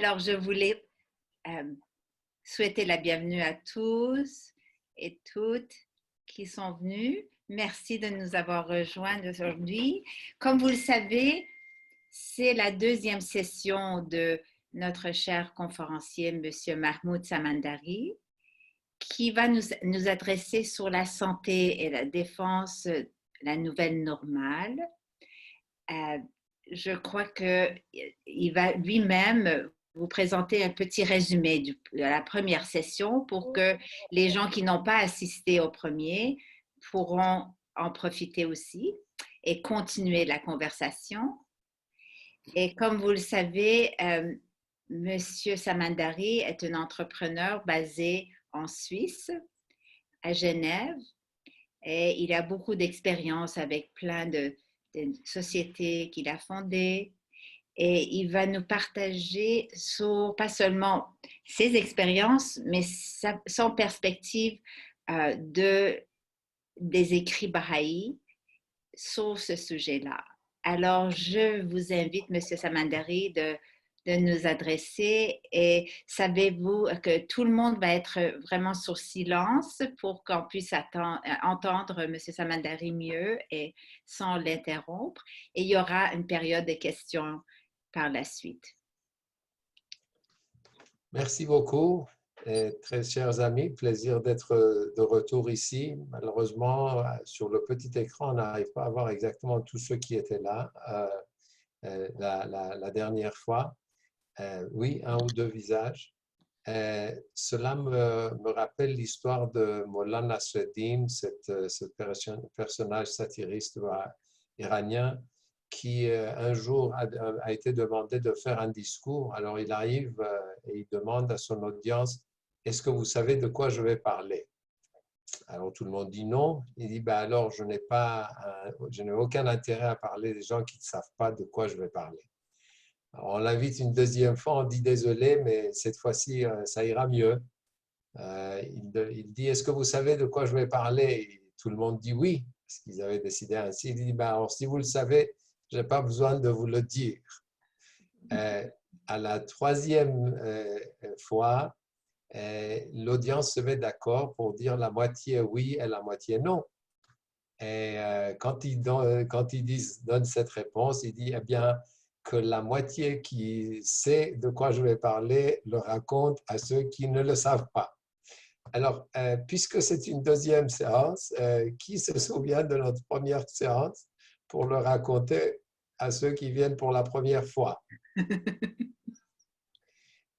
Alors, je voulais souhaiter la bienvenue à tous et toutes qui sont venus. Merci de nous avoir rejoints aujourd'hui. Comme vous le savez, c'est la deuxième session de notre cher conférencier, M. Mahmoud Samandari, qui va nous adresser sur la santé et la défense, la nouvelle normale. Je crois qu'il va lui-même vous présenter un petit résumé de la première session pour que les gens qui n'ont pas assisté au premier pourront en profiter aussi et continuer la conversation. Et comme vous le savez, Monsieur Samandari est un entrepreneur basé en Suisse, à Genève, et il a beaucoup d'expérience avec plein de sociétés qu'il a fondées. Et il va nous partager sur pas seulement ses expériences, mais son perspective des écrits Baha'i sur ce sujet-là. Alors, je vous invite, Monsieur Samandari, de nous adresser et savez-vous que tout le monde va être vraiment sur silence pour qu'on puisse entendre Monsieur Samandari mieux et sans l'interrompre. Et il y aura une période de questions par la suite. Merci beaucoup, et très chers amis. Plaisir d'être de retour ici. Malheureusement, sur le petit écran, on n'arrive pas à voir exactement tous ceux qui étaient là la dernière fois. Oui, un ou deux visages. Cela me rappelle l'histoire de Mollah Nasreddin, ce personnage satiriste iranien qui un jour a été demandé de faire un discours. Alors il arrive et il demande à son audience, est-ce que vous savez de quoi je vais parler? Alors tout le monde dit non. Il dit, ben alors je n'ai aucun intérêt à parler des gens qui ne savent pas de quoi je vais parler. Alors, on l'invite une deuxième fois, on dit désolé, mais cette fois-ci ça ira mieux. Il dit, est-ce que vous savez de quoi je vais parler? Et tout le monde dit oui, parce qu'ils avaient décidé ainsi. Il dit, ben alors si vous le savez, je n'ai pas besoin de vous le dire. À la troisième fois, l'audience se met d'accord pour dire la moitié oui et la moitié non. Et quand ils donnent cette réponse, il dit, eh bien, que la moitié qui sait de quoi je vais parler le raconte à ceux qui ne le savent pas. Alors, puisque c'est une deuxième séance, qui se souvient de notre première séance pour le raconter à ceux qui viennent pour la première fois?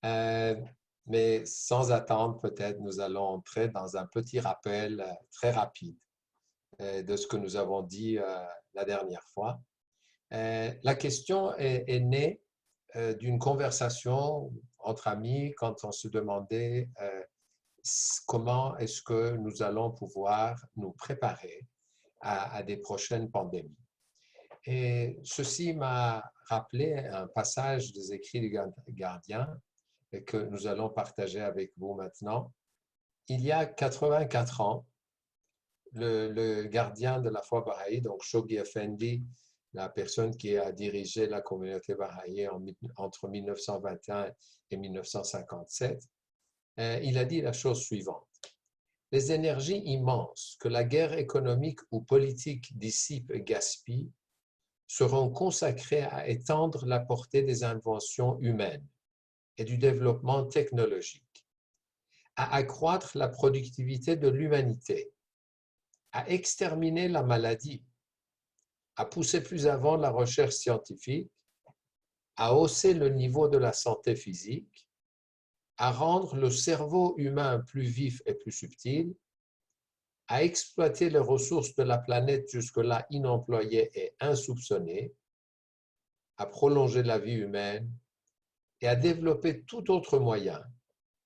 Mais sans attendre, peut-être, nous allons entrer dans un petit rappel très rapide de ce que nous avons dit la dernière fois. La question est née d'une conversation entre amis quand on se demandait comment est-ce que nous allons pouvoir nous préparer à des prochaines pandémies. Et ceci m'a rappelé un passage des Écrits du Gardien que nous allons partager avec vous maintenant. Il y a 84 ans, le gardien de la foi bahaï, donc Shoghi Effendi, la personne qui a dirigé la communauté bahaï entre 1921 et 1957, il a dit la chose suivante. Les énergies immenses que la guerre économique ou politique dissipe et gaspille seront consacrées à étendre la portée des inventions humaines et du développement technologique, à accroître la productivité de l'humanité, à exterminer la maladie, à pousser plus avant la recherche scientifique, à hausser le niveau de la santé physique, à rendre le cerveau humain plus vif et plus subtil, à exploiter les ressources de la planète jusque-là inemployées et insoupçonnées, à prolonger la vie humaine et à développer tout autre moyen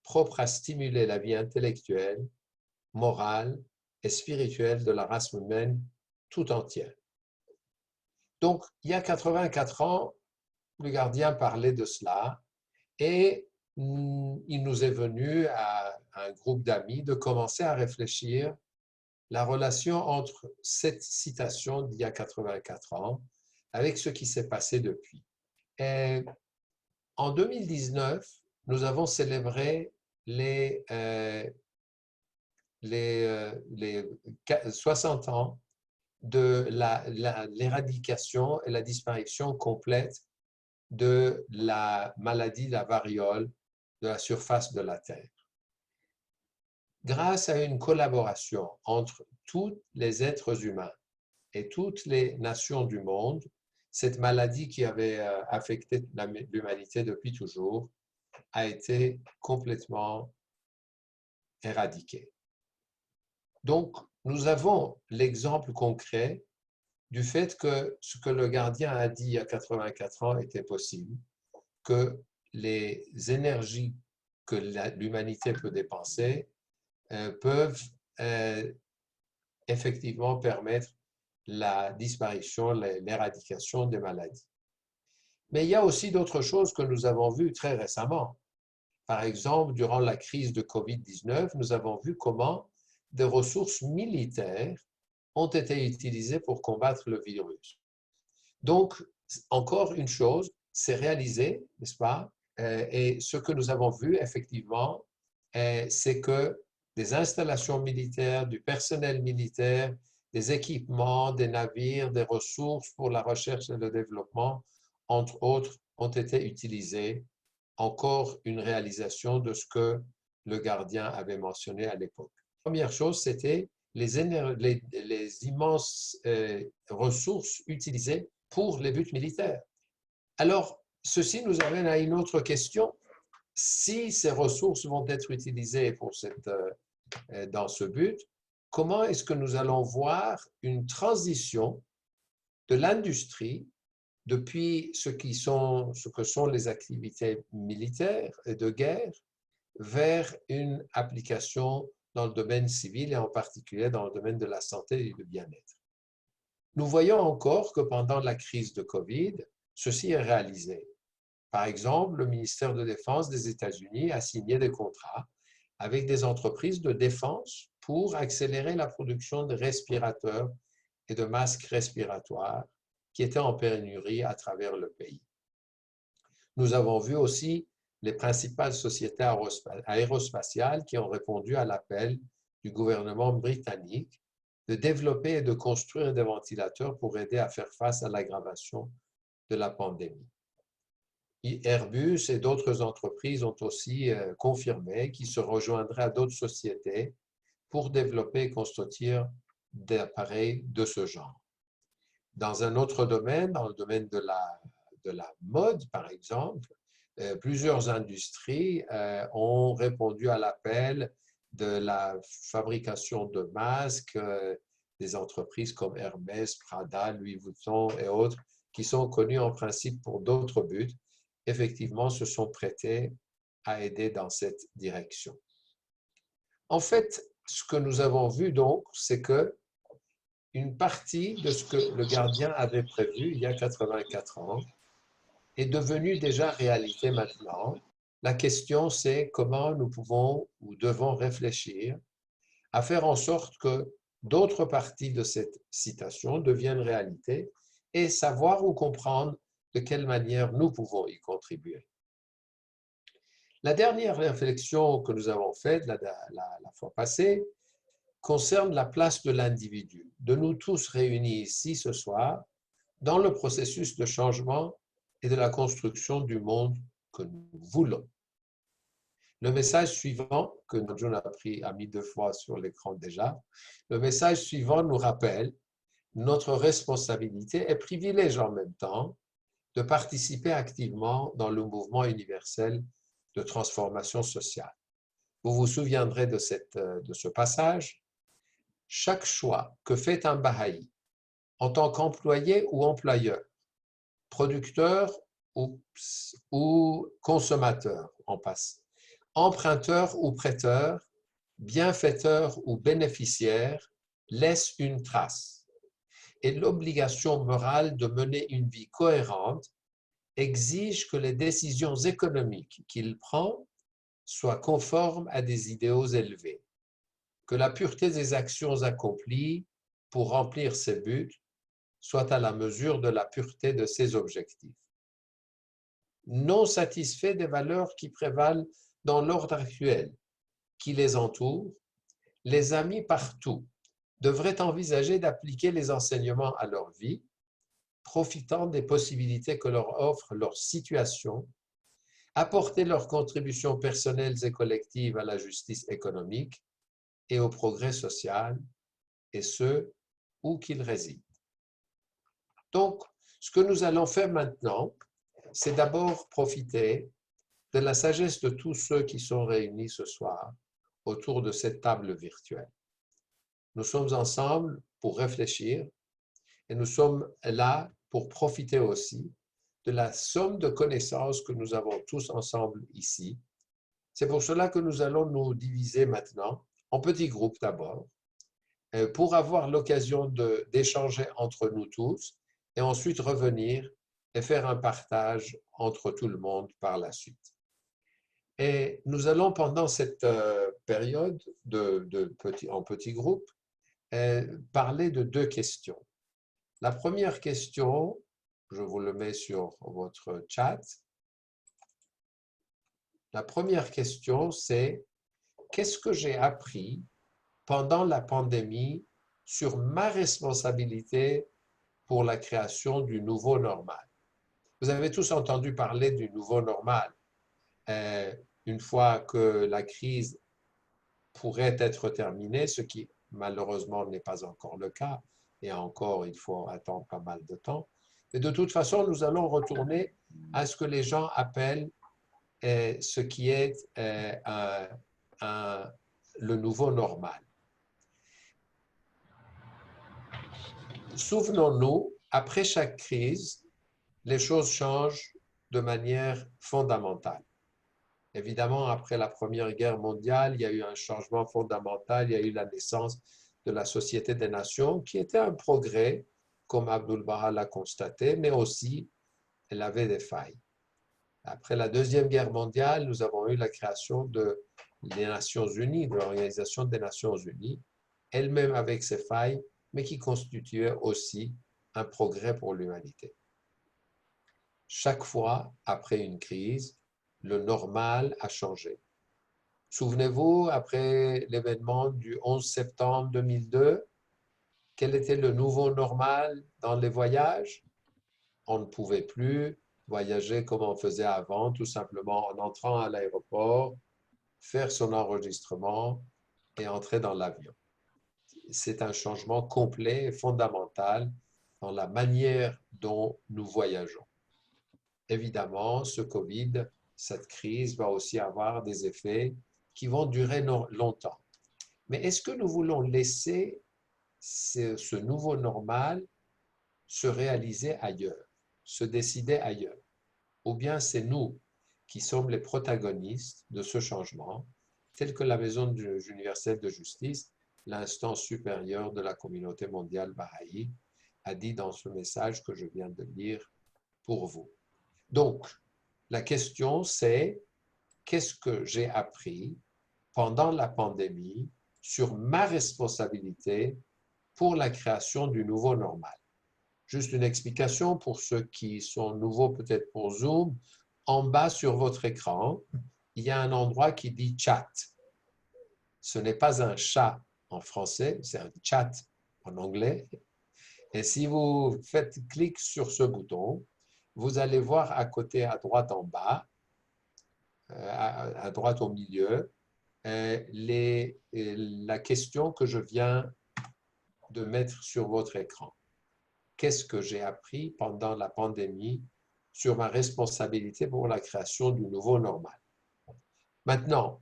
propre à stimuler la vie intellectuelle, morale et spirituelle de la race humaine tout entière. Donc, il y a 84 ans, le gardien parlait de cela et il nous est venu à un groupe d'amis de commencer à réfléchir la relation entre cette citation d'il y a 84 ans avec ce qui s'est passé depuis. Et en 2019, nous avons célébré les 60 ans de l'éradication et la disparition complète de la maladie de la variole de la surface de la Terre. Grâce à une collaboration entre tous les êtres humains et toutes les nations du monde, cette maladie qui avait affecté l'humanité depuis toujours a été complètement éradiquée. Donc, nous avons l'exemple concret du fait que ce que le gardien a dit il y a 84 ans était possible, que les énergies que l'humanité peut dépenser peuvent effectivement permettre la disparition, l'éradication des maladies. Mais il y a aussi d'autres choses que nous avons vues très récemment. Par exemple, durant la crise de COVID-19, nous avons vu comment des ressources militaires ont été utilisées pour combattre le virus. Donc, encore une chose, c'est réalisé, n'est-ce pas? Et ce que nous avons vu, effectivement, c'est que des installations militaires, du personnel militaire, des équipements, des navires, des ressources pour la recherche et le développement, entre autres, ont été utilisés. Encore une réalisation de ce que le gardien avait mentionné à l'époque. La première chose, c'était les immenses ressources utilisées pour les buts militaires. Alors, ceci nous amène à une autre question. Si ces ressources vont être utilisées pour dans ce but, comment est-ce que nous allons voir une transition de l'industrie depuis ce que sont les activités militaires et de guerre vers une application dans le domaine civil et en particulier dans le domaine de la santé et du bien-être. Nous voyons encore que pendant la crise de COVID, ceci est réalisé. Par exemple, le ministère de Défense des États-Unis a signé des contrats avec des entreprises de défense pour accélérer la production de respirateurs et de masques respiratoires qui étaient en pénurie à travers le pays. Nous avons vu aussi les principales sociétés aérospatiales qui ont répondu à l'appel du gouvernement britannique de développer et de construire des ventilateurs pour aider à faire face à l'aggravation de la pandémie. Airbus et d'autres entreprises ont aussi confirmé qu'ils se rejoindraient à d'autres sociétés pour développer et construire des appareils de ce genre. Dans un autre domaine, dans le domaine de la mode, par exemple, plusieurs industries ont répondu à l'appel de la fabrication de masques, des entreprises comme Hermès, Prada, Louis Vuitton et autres, qui sont connues en principe pour d'autres buts, effectivement se sont prêtés à aider dans cette direction. En fait, ce que nous avons vu donc, c'est que une partie de ce que le gardien avait prévu il y a 84 ans est devenue déjà réalité maintenant. La question, c'est comment nous pouvons ou devons réfléchir à faire en sorte que d'autres parties de cette citation deviennent réalité et savoir ou comprendre de quelle manière nous pouvons y contribuer. La dernière réflexion que nous avons faite la fois passée concerne la place de l'individu, de nous tous réunis ici ce soir, dans le processus de changement et de la construction du monde que nous voulons. Le message suivant, que Najun a mis 2 fois sur l'écran déjà, le message suivant nous rappelle notre responsabilité et privilège en même temps de participer activement dans le mouvement universel de transformation sociale. Vous vous souviendrez de ce passage. Chaque choix que fait un Baha'i, en tant qu'employé ou employeur, producteur ou consommateur, en passe, emprunteur ou prêteur, bienfaiteur ou bénéficiaire, laisse une trace. Et l'obligation morale de mener une vie cohérente exige que les décisions économiques qu'il prend soient conformes à des idéaux élevés, que la pureté des actions accomplies pour remplir ses buts soit à la mesure de la pureté de ses objectifs. Non satisfait des valeurs qui prévalent dans l'ordre actuel, qui les entoure, les amis partout devraient envisager d'appliquer les enseignements à leur vie, profitant des possibilités que leur offre leur situation, apporter leurs contributions personnelles et collectives à la justice économique et au progrès social, et ce, où qu'ils résident. Donc, ce que nous allons faire maintenant, c'est d'abord profiter de la sagesse de tous ceux qui sont réunis ce soir autour de cette table virtuelle. Nous sommes ensemble pour réfléchir et nous sommes là pour profiter aussi de la somme de connaissances que nous avons tous ensemble ici. C'est pour cela que nous allons nous diviser maintenant en petits groupes d'abord, pour avoir l'occasion d'échanger entre nous tous et ensuite revenir et faire un partage entre tout le monde par la suite. Et nous allons pendant cette période en petits groupes parler de 2 questions. La première question, je vous le mets sur votre chat. La première question, c'est qu'est-ce que j'ai appris pendant la pandémie sur ma responsabilité pour la création du nouveau normal? Vous avez tous entendu parler du nouveau normal. Une fois que la crise pourrait être terminée, ce qui malheureusement n'est pas encore le cas, et encore il faut attendre pas mal de temps. Et de toute façon, nous allons retourner à ce que les gens appellent ce qui est le nouveau normal. Souvenons-nous, après chaque crise, les choses changent de manière fondamentale. Évidemment, après la Première Guerre mondiale, il y a eu un changement fondamental, il y a eu la naissance de la Société des Nations, qui était un progrès, comme Abdul-Baha l'a constaté, mais aussi elle avait des failles. Après la Deuxième Guerre mondiale, nous avons eu la création des Nations Unies, de l'Organisation des Nations Unies, elle-même avec ses failles, mais qui constituait aussi un progrès pour l'humanité. Chaque fois, après une crise, le normal a changé. Souvenez-vous, après l'événement du 11 septembre 2002, quel était le nouveau normal dans les voyages? On ne pouvait plus voyager comme on faisait avant, tout simplement en entrant à l'aéroport, faire son enregistrement et entrer dans l'avion. C'est un changement complet et fondamental dans la manière dont nous voyageons. Évidemment, ce Covid, cette crise va aussi avoir des effets qui vont durer longtemps. Mais est-ce que nous voulons laisser ce nouveau normal se réaliser ailleurs, se décider ailleurs? Ou bien c'est nous qui sommes les protagonistes de ce changement, tel que la Maison universelle de justice, l'instance supérieure de la communauté mondiale Baha'i, a dit dans ce message que je viens de lire pour vous. Donc, la question c'est, qu'est-ce que j'ai appris pendant la pandémie sur ma responsabilité pour la création du nouveau normal. Juste une explication pour ceux qui sont nouveaux peut-être pour Zoom. En bas sur votre écran, il y a un endroit qui dit chat. Ce n'est pas un chat en français, c'est un chat en anglais. Et si vous faites clic sur ce bouton, vous allez voir à côté, à droite en bas, à droite au milieu, la question que je viens de mettre sur votre écran. Qu'est-ce que j'ai appris pendant la pandémie sur ma responsabilité pour la création du nouveau normal? Maintenant,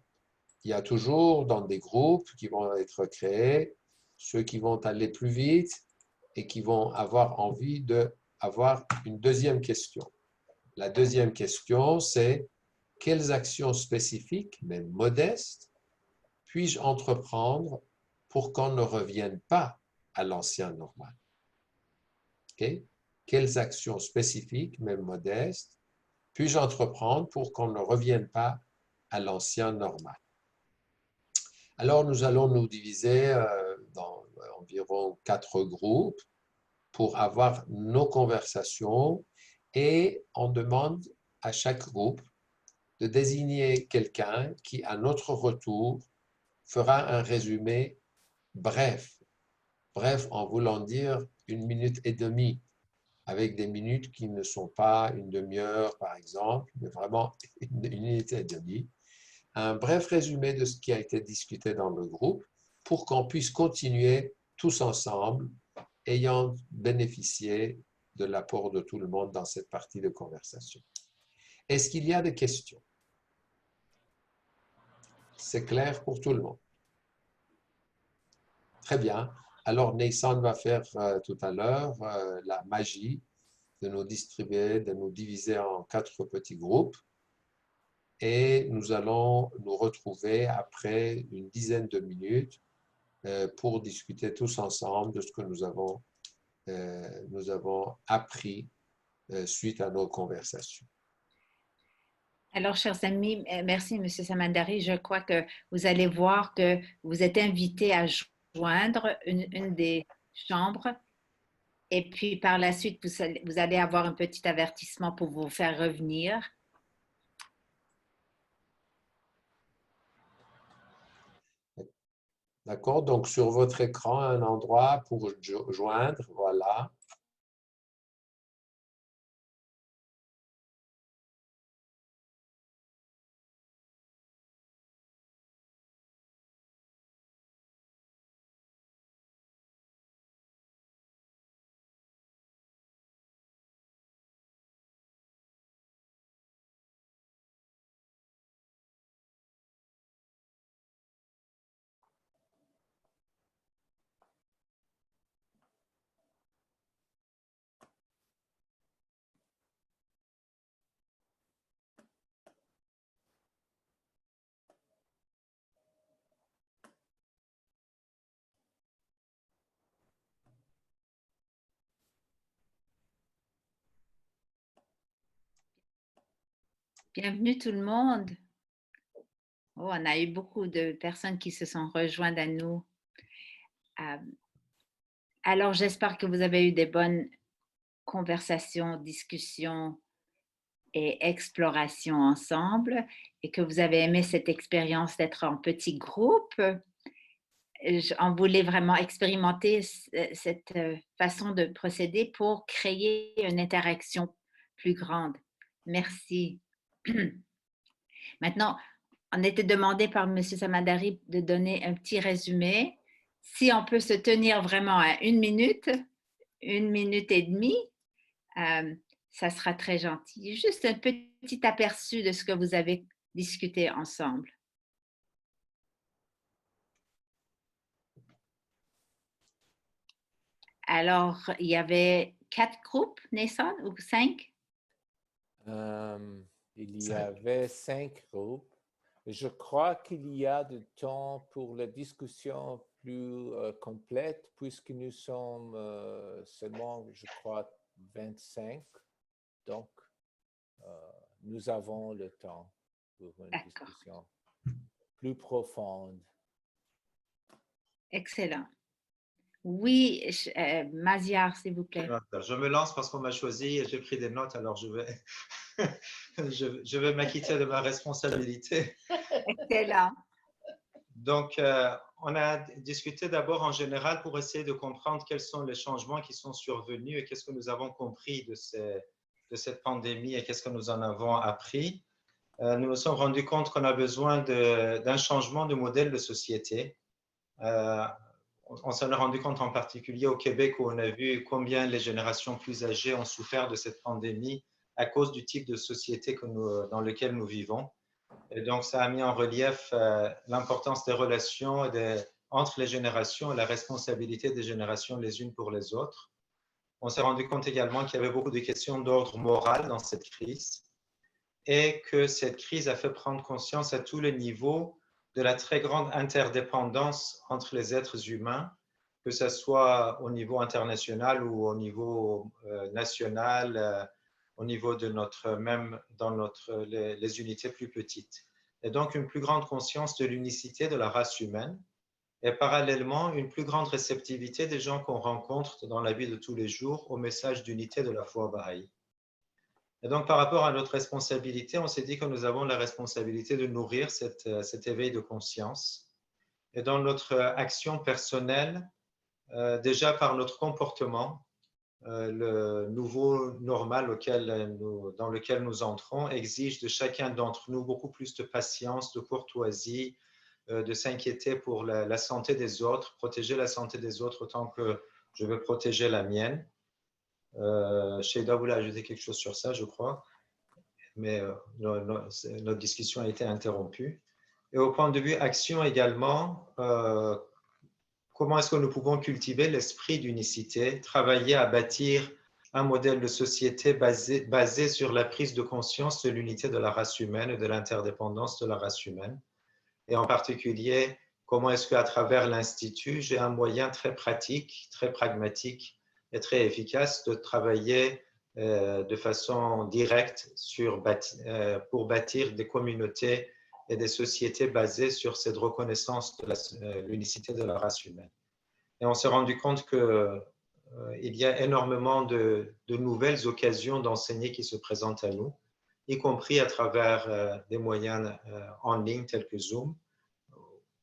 il y a toujours dans des groupes qui vont être créés, ceux qui vont aller plus vite et qui vont avoir envie d'avoir une deuxième question. La deuxième question, c'est quelles actions spécifiques, mais modestes, puis-je entreprendre pour qu'on ne revienne pas à l'ancien normal? Okay? Quelles actions spécifiques, même modestes, puis-je entreprendre pour qu'on ne revienne pas à l'ancien normal? Alors, nous allons nous diviser dans environ 4 groupes pour avoir nos conversations et on demande à chaque groupe de désigner quelqu'un qui, à notre retour, fera un résumé bref. Bref, en voulant dire 1 minute et demie, avec des minutes qui ne sont pas une demi-heure, par exemple, mais vraiment 1 minute et demie. Un bref résumé de ce qui a été discuté dans le groupe pour qu'on puisse continuer tous ensemble, ayant bénéficié de l'apport de tout le monde dans cette partie de conversation. Est-ce qu'il y a des questions? C'est clair pour tout le monde? Très bien. Alors, Nathan va faire tout à l'heure la magie de nous distribuer, de nous diviser en 4 petits groupes. Et nous allons nous retrouver après une dizaine de minutes pour discuter tous ensemble de ce que nous avons appris suite à nos conversations. Alors, chers amis, merci, M. Samandari. Je crois que vous allez voir que vous êtes invités à joindre une des chambres. Et puis, par la suite, vous allez avoir un petit avertissement pour vous faire revenir. D'accord? Donc, sur votre écran, un endroit pour joindre, voilà. Bienvenue tout le monde. Oh, on a eu beaucoup de personnes qui se sont rejointes à nous. Alors, j'espère que vous avez eu des bonnes conversations, discussions et explorations ensemble et que vous avez aimé cette expérience d'être en petit groupe. On voulait vraiment expérimenter cette façon de procéder pour créer une interaction plus grande. Merci. Maintenant, on était demandé par M. Samadari de donner un petit résumé. Si on peut se tenir vraiment à 1 minute et demie, ça sera très gentil. Juste un petit aperçu de ce que vous avez discuté ensemble. Alors, il y avait 4 groupes, Nathan, ou 5? Il y avait 5 groupes. Je crois qu'il y a du temps pour la discussion plus complète puisque nous sommes seulement, je crois, 25. Donc, nous avons le temps pour une discussion plus profonde. Excellent. Oui, Maziar, s'il vous plaît. Je me lance parce qu'on m'a choisi et j'ai pris des notes, alors je vais, je vais m'acquitter de ma responsabilité. Excellent. Donc, on a discuté d'abord en général pour essayer de comprendre quels sont les changements qui sont survenus et qu'est-ce que nous avons compris de cette pandémie et qu'est-ce que nous en avons appris. Nous nous sommes rendus compte qu'on a besoin d'un changement de modèle de société. On s'en est rendu compte en particulier au Québec où on a vu combien les générations plus âgées ont souffert de cette pandémie à cause du type de société dans lequel nous vivons. Et donc, ça a mis en relief l'importance des relations entre les générations et la responsabilité des générations les unes pour les autres. On s'est rendu compte également qu'il y avait beaucoup de questions d'ordre moral dans cette crise et que cette crise a fait prendre conscience à tous les niveaux de la très grande interdépendance entre les êtres humains, que ce soit au niveau international ou au niveau national, au niveau de même dans les unités plus petites. Et donc une plus grande conscience de l'unicité de la race humaine et parallèlement une plus grande réceptivité des gens qu'on rencontre dans la vie de tous les jours au message d'unité de la foi Baha'i. Et donc, par rapport à notre responsabilité, on s'est dit que nous avons la responsabilité de nourrir cet éveil de conscience. Et dans notre action personnelle, déjà par notre comportement, le nouveau normal dans lequel nous entrons exige de chacun d'entre nous beaucoup plus de patience, de courtoisie, de s'inquiéter pour la santé des autres, protéger la santé des autres autant que je veux protéger la mienne. Sheida voulait ajouter quelque chose sur ça, je crois, mais notre discussion a été interrompue. Et au point de vue action également, comment est-ce que nous pouvons cultiver l'esprit d'unicité, travailler à bâtir un modèle de société basé sur la prise de conscience de l'unité de la race humaine et de l'interdépendance de la race humaine. Et en particulier, comment est-ce qu'à travers l'Institut, j'ai un moyen très pratique, très pragmatique et très efficace de travailler de façon directe pour bâtir des communautés et des sociétés basées sur cette reconnaissance de l'unicité de la race humaine. Et on s'est rendu compte qu'il y a énormément de nouvelles occasions d'enseigner qui se présentent à nous, y compris à travers des moyens en ligne tels que Zoom,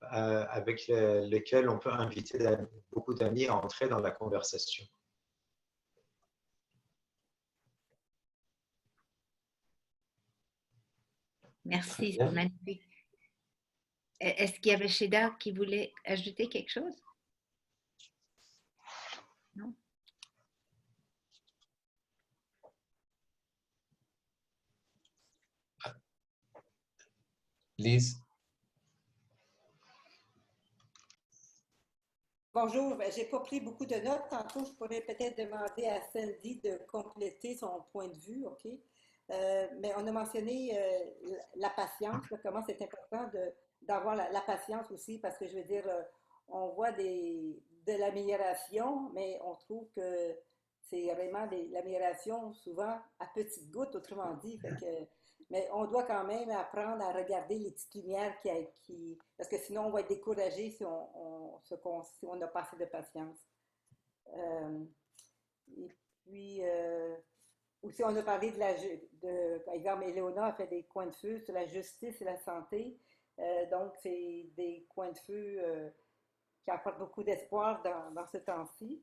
avec lesquels on peut inviter beaucoup d'amis à entrer dans la conversation. Merci, c'est magnifique. Est-ce qu'il y avait Sheida qui voulait ajouter quelque chose? Non? Lise? Bonjour, je n'ai pas pris beaucoup de notes. Tantôt, je pourrais peut-être demander à Sandy de compléter son point de vue, OK? Mais on a mentionné la patience, là, comment c'est important d'avoir la patience aussi, parce que je veux dire, on voit de l'amélioration, mais on trouve que c'est vraiment l'amélioration souvent à petites gouttes, autrement dit. Fait que, mais on doit quand même apprendre à regarder les petites lumières parce que sinon on va être découragé si on n'a pas assez de patience. Et puis, aussi, on a parlé par exemple, Éléonore a fait des coins de feu sur la justice et la santé. Donc, c'est des coins de feu qui apportent beaucoup d'espoir dans ce temps-ci.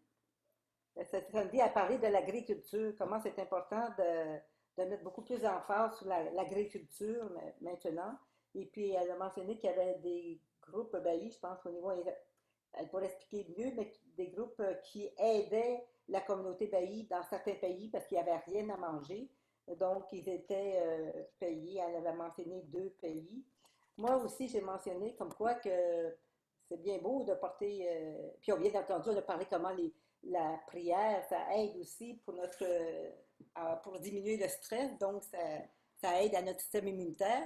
Sandy a parlé de l'agriculture, comment c'est important de mettre beaucoup plus d'emphase sur l'agriculture maintenant. Et puis, elle a mentionné qu'il y avait des groupes Baha'i, je pense, au niveau, elle pourrait expliquer mieux, mais des groupes qui aidaient la communauté Baha'i dans certains pays parce qu'il n'y avait rien à manger. Donc, ils étaient payés. Elle avait mentionné 2 pays. Moi aussi, j'ai mentionné comme quoi que c'est bien beau de porter. Puis, on bien entendu, on a parlé comment la prière, ça aide aussi pour diminuer le stress, donc ça aide à notre système immunitaire.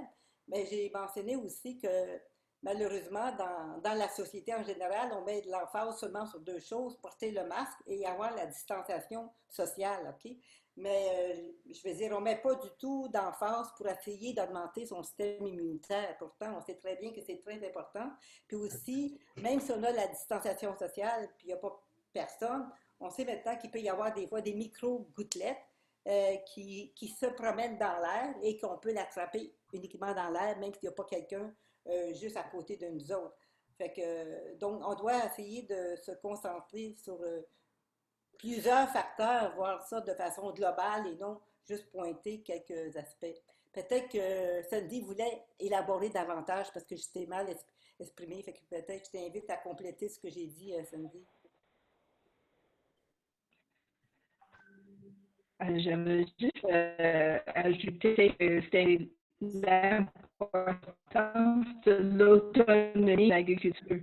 Mais j'ai mentionné aussi que malheureusement, dans la société en général, on met de l'emphase seulement sur 2 choses, porter le masque et avoir la distanciation sociale, OK? Mais je veux dire, on ne met pas du tout d'emphase pour essayer d'augmenter son système immunitaire. Pourtant, on sait très bien que c'est très important. Puis aussi, même si on a la distanciation sociale, puis il n'y a pas personnes, on sait maintenant qu'il peut y avoir des fois des micro-gouttelettes qui se promènent dans l'air et qu'on peut l'attraper uniquement dans l'air, même s'il n'y a pas quelqu'un juste à côté de nous autres. Fait que, donc, on doit essayer de se concentrer sur plusieurs facteurs, voir ça de façon globale et non juste pointer quelques aspects. Peut-être que Sandy voulait élaborer davantage parce que j'étais mal exprimée, fait que peut-être que je t'invite à compléter ce que j'ai dit, Sandy. J'aimerais juste ajouter que c'est l'importance de l'autonomie de l'agriculture.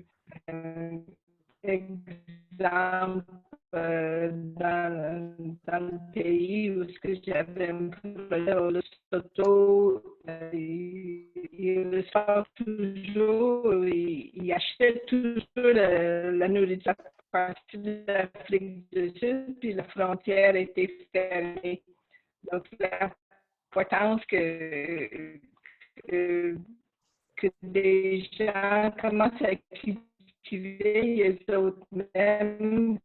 Exemple, dans le pays où j'avais un projet au Lesotho, il le sort toujours, il achetait toujours la nourriture à partir de l'Afrique du Sud, puis la frontière était fermée. Donc, l'importance que des gens commencent à cultiver les autres mêmes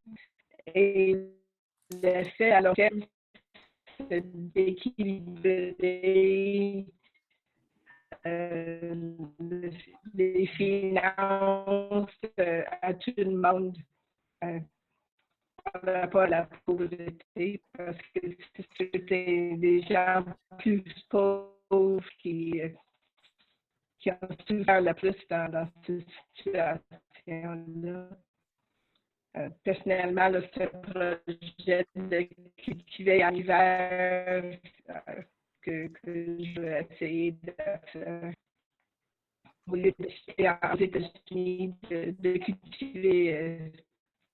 et l'effet à long terme, c'est d'équilibrer les finances à tout le monde par rapport à la pauvreté, parce que c'était des gens plus pauvres qui ont souffert le plus dans cette situation-là. Personnellement, ce projet de cultiver en hiver que je vais essayer de faire au lieu d'acheter aux États-Unis, de cultiver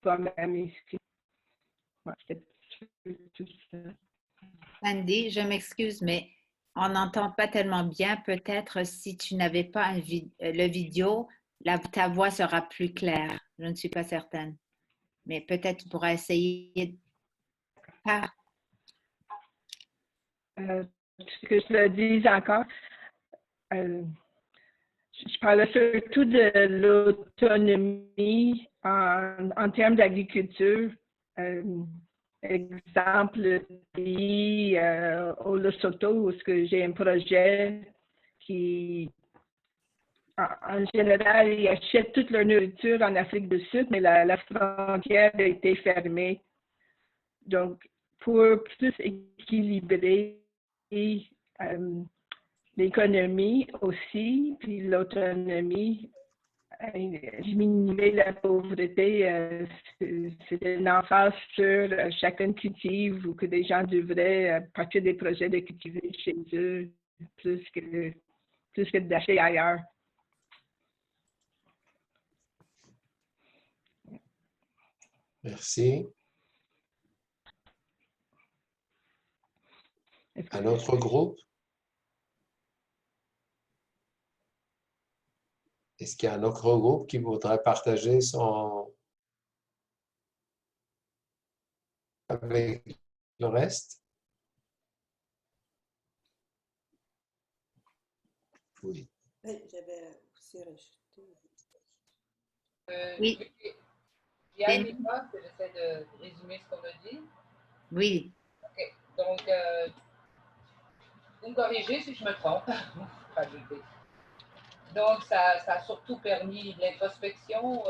toi-même ici. Ouais, c'est tout ça. Sandy, je m'excuse, mais on n'entend pas tellement bien. Peut-être si tu n'avais pas le vidéo, ta voix sera plus claire. Je ne suis pas certaine. Mais peut-être tu pourras essayer. Que je le dise encore, je parle surtout de l'autonomie en termes d'agriculture. Exemple, le pays au Lesotho, où j'ai un projet qui, en général, ils achètent toute leur nourriture en Afrique du Sud, mais la frontière a été fermée. Donc, pour plus équilibrer l'économie aussi, puis l'autonomie, diminuer la pauvreté, c'est une emphase sur chacun cultive ou que des gens devraient partir des projets de cultiver chez eux plus que d'acheter ailleurs. Merci. Un autre groupe? Est-ce qu'il y a un autre groupe qui voudrait partager avec le reste? Oui. J'avais aussi rajouté. Oui. Il y a une époque que j'essaie de résumer ce qu'on a dit. Oui. Okay. Donc, vous me corrigez si je me trompe. Donc, ça a surtout permis l'introspection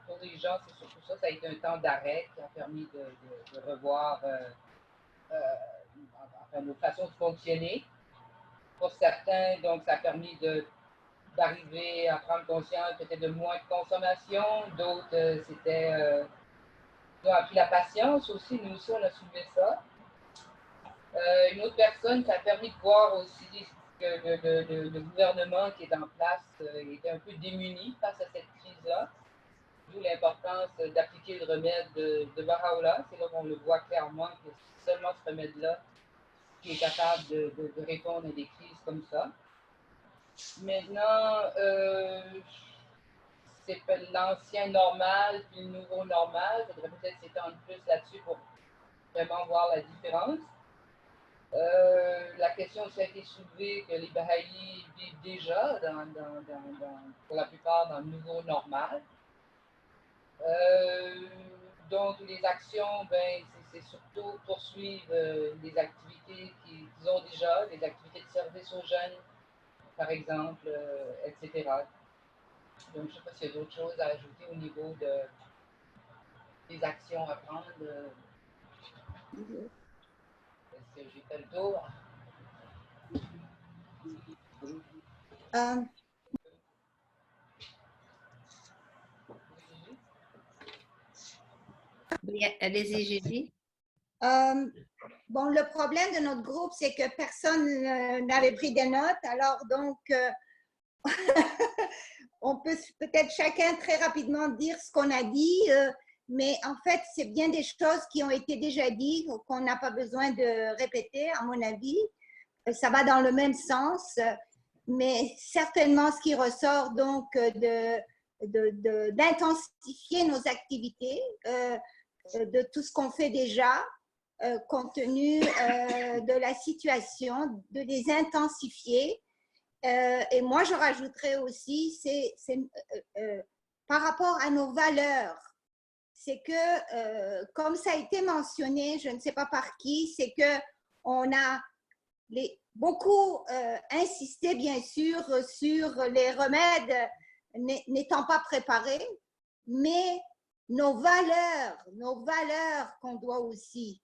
pour les gens, c'est surtout ça. Ça a été un temps d'arrêt qui a permis de revoir nos façons de fonctionner. Pour certains, donc, ça a permis d'arriver à prendre conscience peut-être de moins de consommation. D'autres, ils ont appris la patience aussi. Nous aussi, on a soulevé ça. Une autre personne, ça a permis de voir aussi que le gouvernement qui est en place était un peu démuni face à cette crise-là. D'où l'importance d'appliquer le remède de Baha'u'llah. C'est là qu'on le voit clairement que c'est seulement ce remède-là qui est capable de répondre à des crises comme ça. Maintenant, c'est l'ancien normal puis le nouveau normal. Il faudrait peut-être s'étendre plus là-dessus pour vraiment voir la différence. La question aussi a été soulevée que les Bahaïs vivent déjà, pour la plupart, dans le nouveau normal. donc, les actions, ben, c'est surtout poursuivre les activités qu'ils ont déjà, les activités de service aux jeunes, par exemple, etc. Donc, je ne sais pas s'il y a d'autres choses à ajouter au niveau des actions à prendre. Est-ce que j'ai fait le tour? Oui, allez-y, Julie. Bon, le problème de notre groupe, c'est que personne n'avait pris des notes. Alors, donc, on peut peut-être chacun très rapidement dire ce qu'on a dit, mais en fait, c'est bien des choses qui ont été déjà dites, qu'on n'a pas besoin de répéter, à mon avis. Ça va dans le même sens, mais certainement ce qui ressort donc d'intensifier nos activités, de tout ce qu'on fait déjà, compte tenu de la situation, de les intensifier. Et moi, je rajouterais aussi, par rapport à nos valeurs, c'est que, comme ça a été mentionné, je ne sais pas par qui, c'est qu'on a beaucoup insisté, bien sûr, sur les remèdes n'étant pas préparés, mais nos valeurs qu'on doit aussi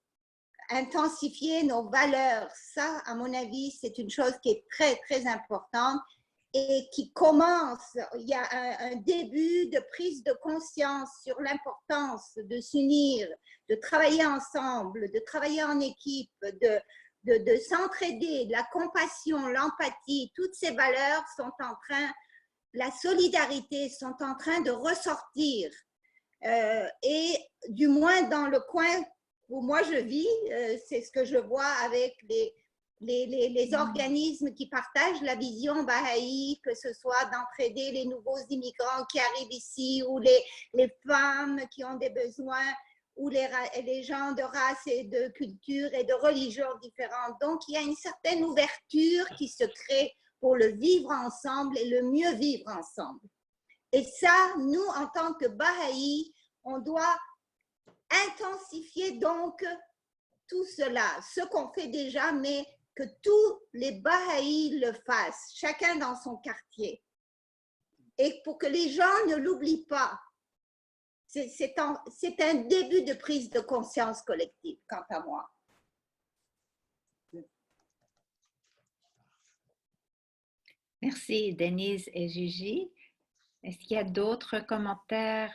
intensifier, nos valeurs, ça, à mon avis, c'est une chose qui est très, très importante et qui commence, il y a un début de prise de conscience sur l'importance de s'unir, de travailler ensemble, de travailler en équipe, de s'entraider, la compassion, l'empathie, toutes ces valeurs sont en train, la solidarité sont en train de ressortir. Et du moins dans le coin où moi je vis, c'est ce que je vois avec les organismes qui partagent la vision Baha'i, que ce soit d'entraider les nouveaux immigrants qui arrivent ici, ou les femmes qui ont des besoins, ou les gens de race et de culture et de religions différentes. Donc, il y a une certaine ouverture qui se crée pour le vivre ensemble et le mieux vivre ensemble. Et ça, nous, en tant que Baha'i, on doit intensifier donc tout cela, ce qu'on fait déjà, mais que tous les Baha'i le fassent, chacun dans son quartier. Et pour que les gens ne l'oublient pas, c'est un début de prise de conscience collective, quant à moi. Merci, Denise et Gigi. Est-ce qu'il y a d'autres commentaires,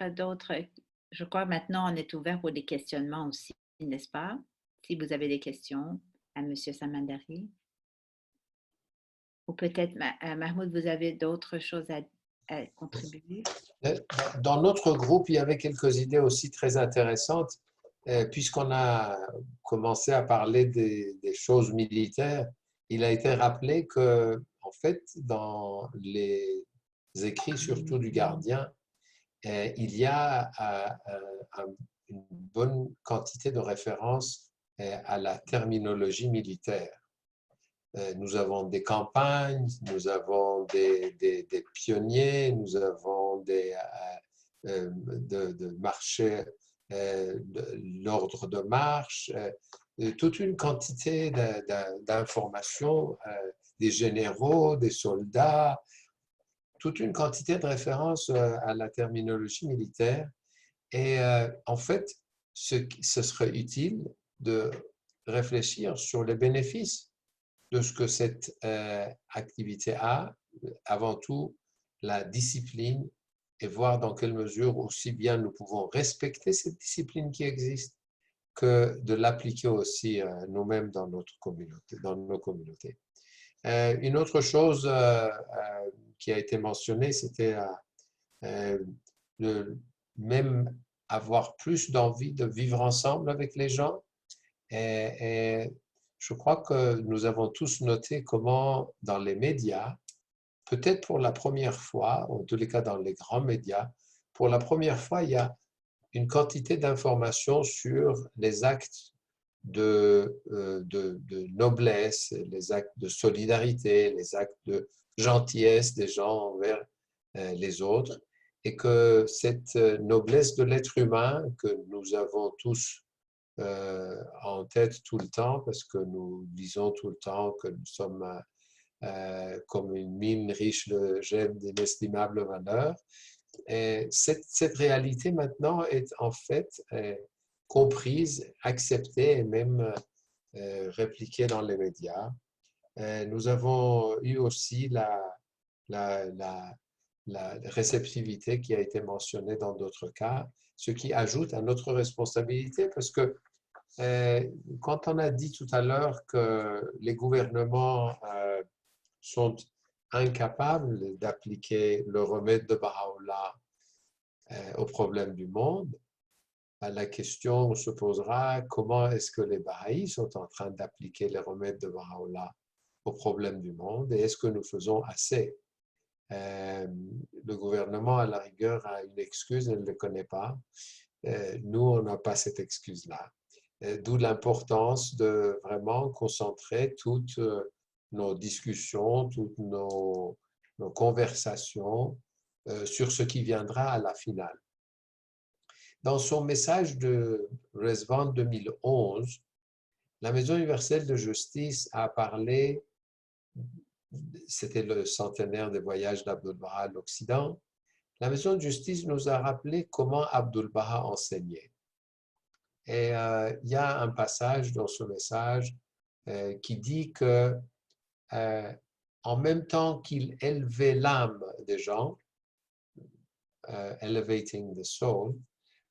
Je crois maintenant on est ouvert pour des questionnements aussi, n'est-ce pas? Si vous avez des questions à M. Samandari. Ou peut-être, Mahmoud, vous avez d'autres choses à contribuer? Dans notre groupe, il y avait quelques idées aussi très intéressantes, puisqu'on a commencé à parler des choses militaires. Il a été rappelé que, en fait, dans les écrits, surtout du gardien, il y a une bonne quantité de références à la terminologie militaire. Nous avons des campagnes, nous avons des pionniers, nous avons de marcher, l'ordre de marche, toute une quantité d'informations, des généraux, des soldats, toute une quantité de références à la terminologie militaire. Et en fait, ce serait utile de réfléchir sur les bénéfices de ce que cette activité a, avant tout la discipline, et voir dans quelle mesure aussi bien nous pouvons respecter cette discipline qui existe que de l'appliquer aussi nous-mêmes dans notre communauté, dans nos communautés. Une autre chose qui a été mentionnée, c'était de même avoir plus d'envie de vivre ensemble avec les gens. Et je crois que nous avons tous noté comment dans les médias, peut-être pour la première fois, en tous les cas dans les grands médias, pour la première fois, il y a une quantité d'informations sur les actes de noblesse, les actes de solidarité, les actes de gentillesse des gens envers les autres. et que cette noblesse de l'être humain que nous avons tous en tête tout le temps, parce que nous disons tout le temps que nous sommes comme une mine riche de gemmes d'inestimables valeurs. Et cette réalité maintenant est en fait comprise, acceptée et même répliquée dans les médias. Nous avons eu aussi la réceptivité qui a été mentionnée dans d'autres cas, ce qui ajoute à notre responsabilité parce que quand on a dit tout à l'heure que les gouvernements sont incapables d'appliquer le remède de Baha'u'llah aux problèmes du monde, la question se posera comment est-ce que les Bahaïs sont en train d'appliquer les remèdes de Baha'u'llah aux problèmes du monde et est-ce que nous faisons assez? Le gouvernement, à la rigueur, a une excuse, elle ne le connaît pas. Nous, on n'a pas cette excuse-là. D'où l'importance de vraiment concentrer toutes nos discussions, toutes nos conversations sur ce qui viendra à la finale. Dans son message de Rezvan 2011, la Maison universelle de justice a parlé, c'était le centenaire des voyages d'Abdu'l-Baha à l'Occident, la Maison de justice nous a rappelé comment Abdu'l-Baha enseignait. Et il y a un passage dans ce message qui dit que en même temps qu'il élevait l'âme des gens, elevating the soul,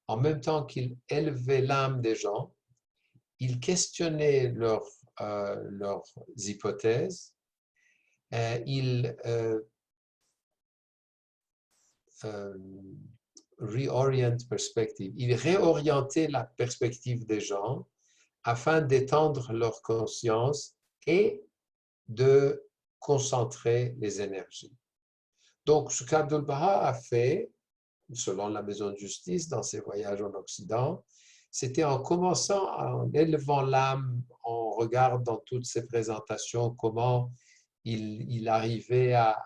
en même temps qu'il élevait l'âme des gens, il questionnait leurs hypothèses, il reorient perspective, il réorientait la perspective des gens afin d'étendre leur conscience et de concentrer les énergies. Donc, ce qu'Abdu'l-Baha a fait, selon la Maison de justice, dans ses voyages en Occident, c'était en commençant, en élevant l'âme, on regarde dans toutes ses présentations comment il arrivait à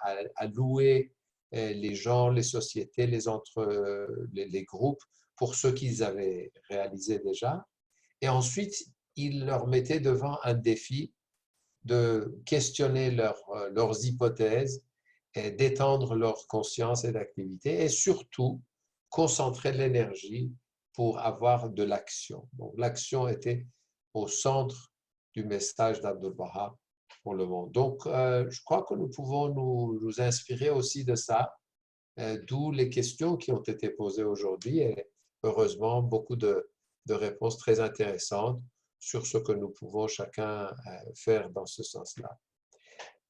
louer les gens, les sociétés, les groupes pour ce qu'ils avaient réalisé déjà. Et ensuite, il leur mettait devant un défi de questionner leurs hypothèses et d'étendre leur conscience et d'activité et surtout concentrer l'énergie pour avoir de l'action. Donc l'action était au centre du message d'Abdu'l-Baha pour le monde. Donc je crois que nous pouvons nous inspirer aussi de ça, d'où les questions qui ont été posées aujourd'hui et heureusement beaucoup de réponses très intéressantes sur ce que nous pouvons chacun faire dans ce sens-là.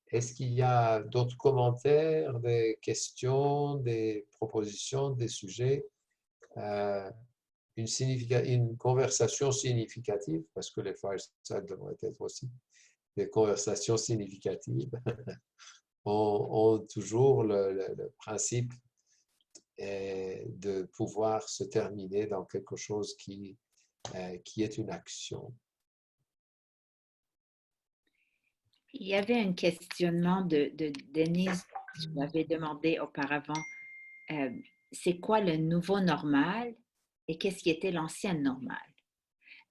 Est-ce qu'il y a d'autres commentaires, des questions, des propositions, des sujets? Une conversation significative, parce que les firesides devraient être aussi des conversations significatives, ont toujours le principe de pouvoir se terminer dans quelque chose qui est une action. Il y avait un questionnement de Denise, je l'avais demandé auparavant, c'est quoi le nouveau normal et qu'est-ce qui était l'ancien normal?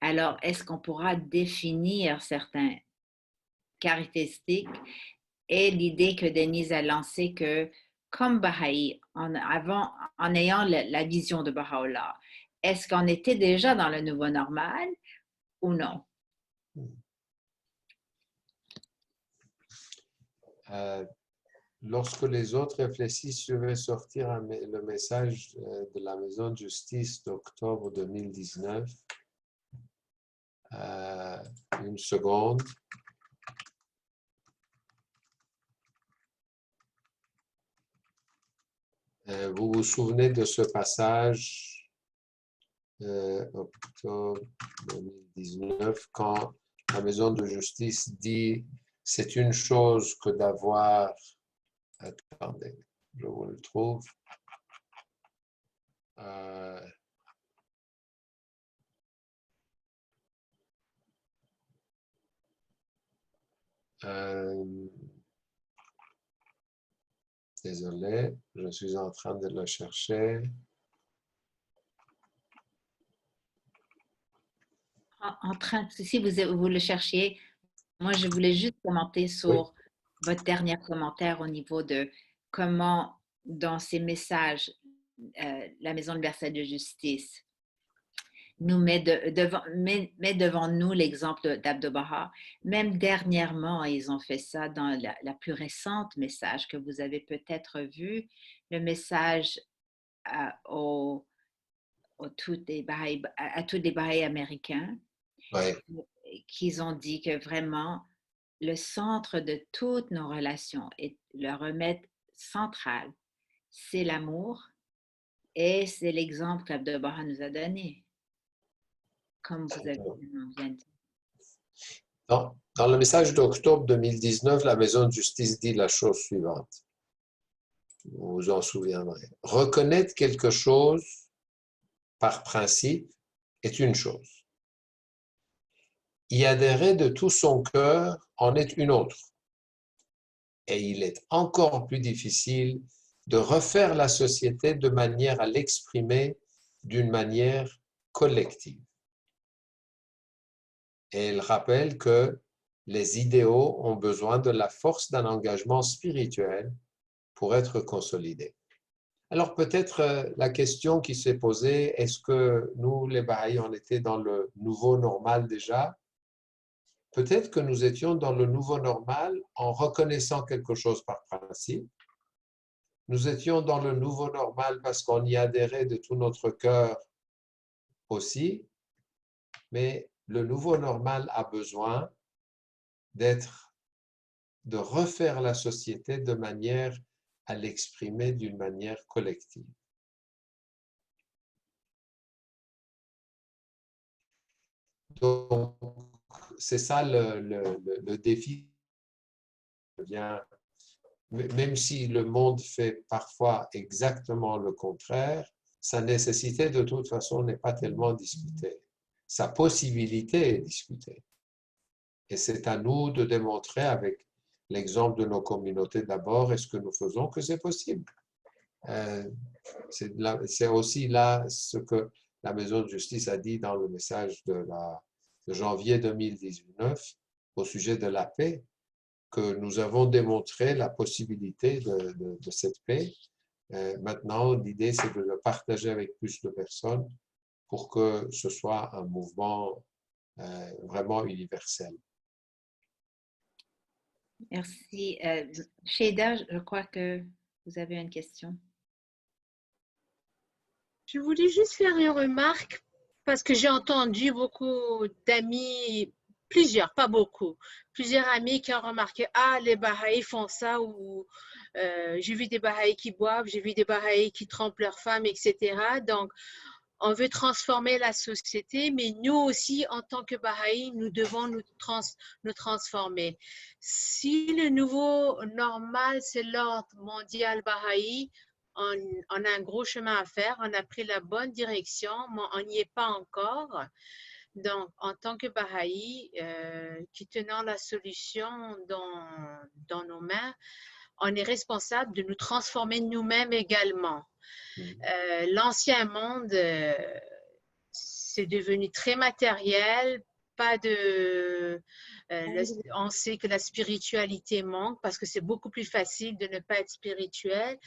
Alors, est-ce qu'on pourra définir certaines caractéristiques et l'idée que Denise a lancée que, comme Baha'i, en ayant la vision de Baha'u'llah, est-ce qu'on était déjà dans le nouveau normal ou non? Lorsque les autres réfléchissent, je vais sortir le message de la Maison de justice d'octobre 2019. Une seconde. Vous vous souvenez de ce passage, octobre 2019, quand la Maison de justice dit « c'est une chose que d'avoir » Attendez, je vous le trouve. Désolé, je suis en train de le chercher. Si vous le cherchiez, moi, je voulais juste commenter sur votre dernier commentaire au niveau de comment, dans ces messages, la Maison universelle de justice nous met devant nous l'exemple d'Abdu'l-Baha. Même dernièrement, ils ont fait ça dans la plus récente message que vous avez peut-être vu, le message à tous les Baha'is américains, qu'ils ont dit que vraiment, le centre de toutes nos relations et le remède central, c'est l'amour et c'est l'exemple qu'Abdu'l-Baha nous a donné. Comme vous avez bien dit. Dans le message d'octobre 2019, la Maison de justice dit la chose suivante. Vous vous en souviendrez. Reconnaître quelque chose par principe est une chose. Y adhérer de tout son cœur en est une autre. Et il est encore plus difficile de refaire la société de manière à l'exprimer d'une manière collective. Et elle rappelle que les idéaux ont besoin de la force d'un engagement spirituel pour être consolidés. Alors peut-être la question qui s'est posée, est-ce que nous, les Baha'is, on était dans le nouveau normal déjà? Peut-être que nous étions dans le nouveau normal en reconnaissant quelque chose par principe. Nous étions dans le nouveau normal parce qu'on y adhérait de tout notre cœur aussi, mais le nouveau normal a besoin de refaire la société de manière à l'exprimer d'une manière collective. Donc, c'est ça le défi. Même si le monde fait parfois exactement le contraire, sa nécessité de toute façon n'est pas tellement discutée. Sa possibilité est discutée. Et c'est à nous de démontrer avec l'exemple de nos communautés d'abord, est-ce que nous faisons que c'est possible. C'est aussi là ce que la Maison de justice a dit dans le message de janvier 2019 au sujet de la paix, que nous avons démontré la possibilité de cette paix. Maintenant, l'idée, c'est de le partager avec plus de personnes pour que ce soit un mouvement vraiment universel. Merci. Sheida, je crois que vous avez une question. Je voulais juste faire une remarque parce que j'ai entendu beaucoup d'amis, plusieurs, pas beaucoup, plusieurs amis qui ont remarqué, ah, les Baha'is font ça, ou j'ai vu des Baha'is qui boivent, j'ai vu des Baha'is qui trompent leurs femmes, etc. Donc, on veut transformer la société, mais nous aussi, en tant que Baha'is, nous devons nous transformer. Si le nouveau normal, c'est l'ordre mondial Baha'i, on a un gros chemin à faire, on a pris la bonne direction, mais on n'y est pas encore. Donc, en tant que Baha'i, qui tenons la solution dans nos mains, on est responsable de nous transformer nous-mêmes également. L'ancien monde, c'est devenu très matériel, pas de... on sait que la spiritualité manque parce que c'est beaucoup plus facile de ne pas être spirituel.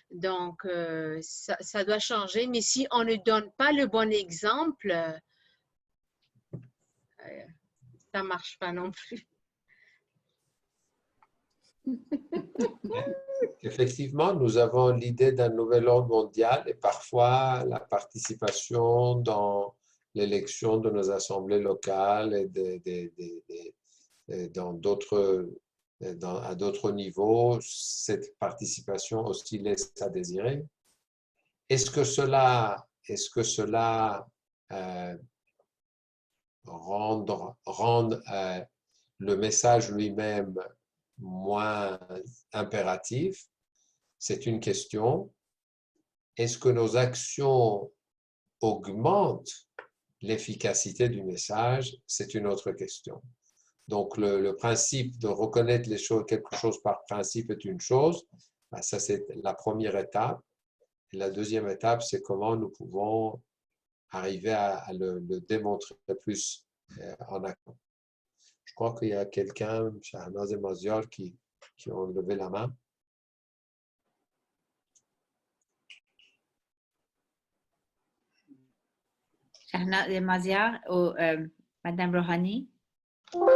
Donc, ça doit changer. Mais si on ne donne pas le bon exemple, ça ne marche pas non plus. Effectivement, nous avons l'idée d'un nouvel ordre mondial et parfois la participation dans l'élection de nos assemblées locales et à d'autres niveaux, cette participation aussi laisse à désirer. Est-ce que cela rend le message lui-même moins impératif? C'est une question. Est-ce que nos actions augmentent l'efficacité du message? C'est une autre question. Donc, le principe de reconnaître quelque chose par principe est une chose, Ça, c'est la première étape. Et la deuxième étape, c'est comment nous pouvons arriver à le démontrer plus en action. Je crois qu'il y a quelqu'un, Shahnaz et Maziar, qui ont levé la main. Shahnaz et Maziar ou Madame Rouhani? Moi,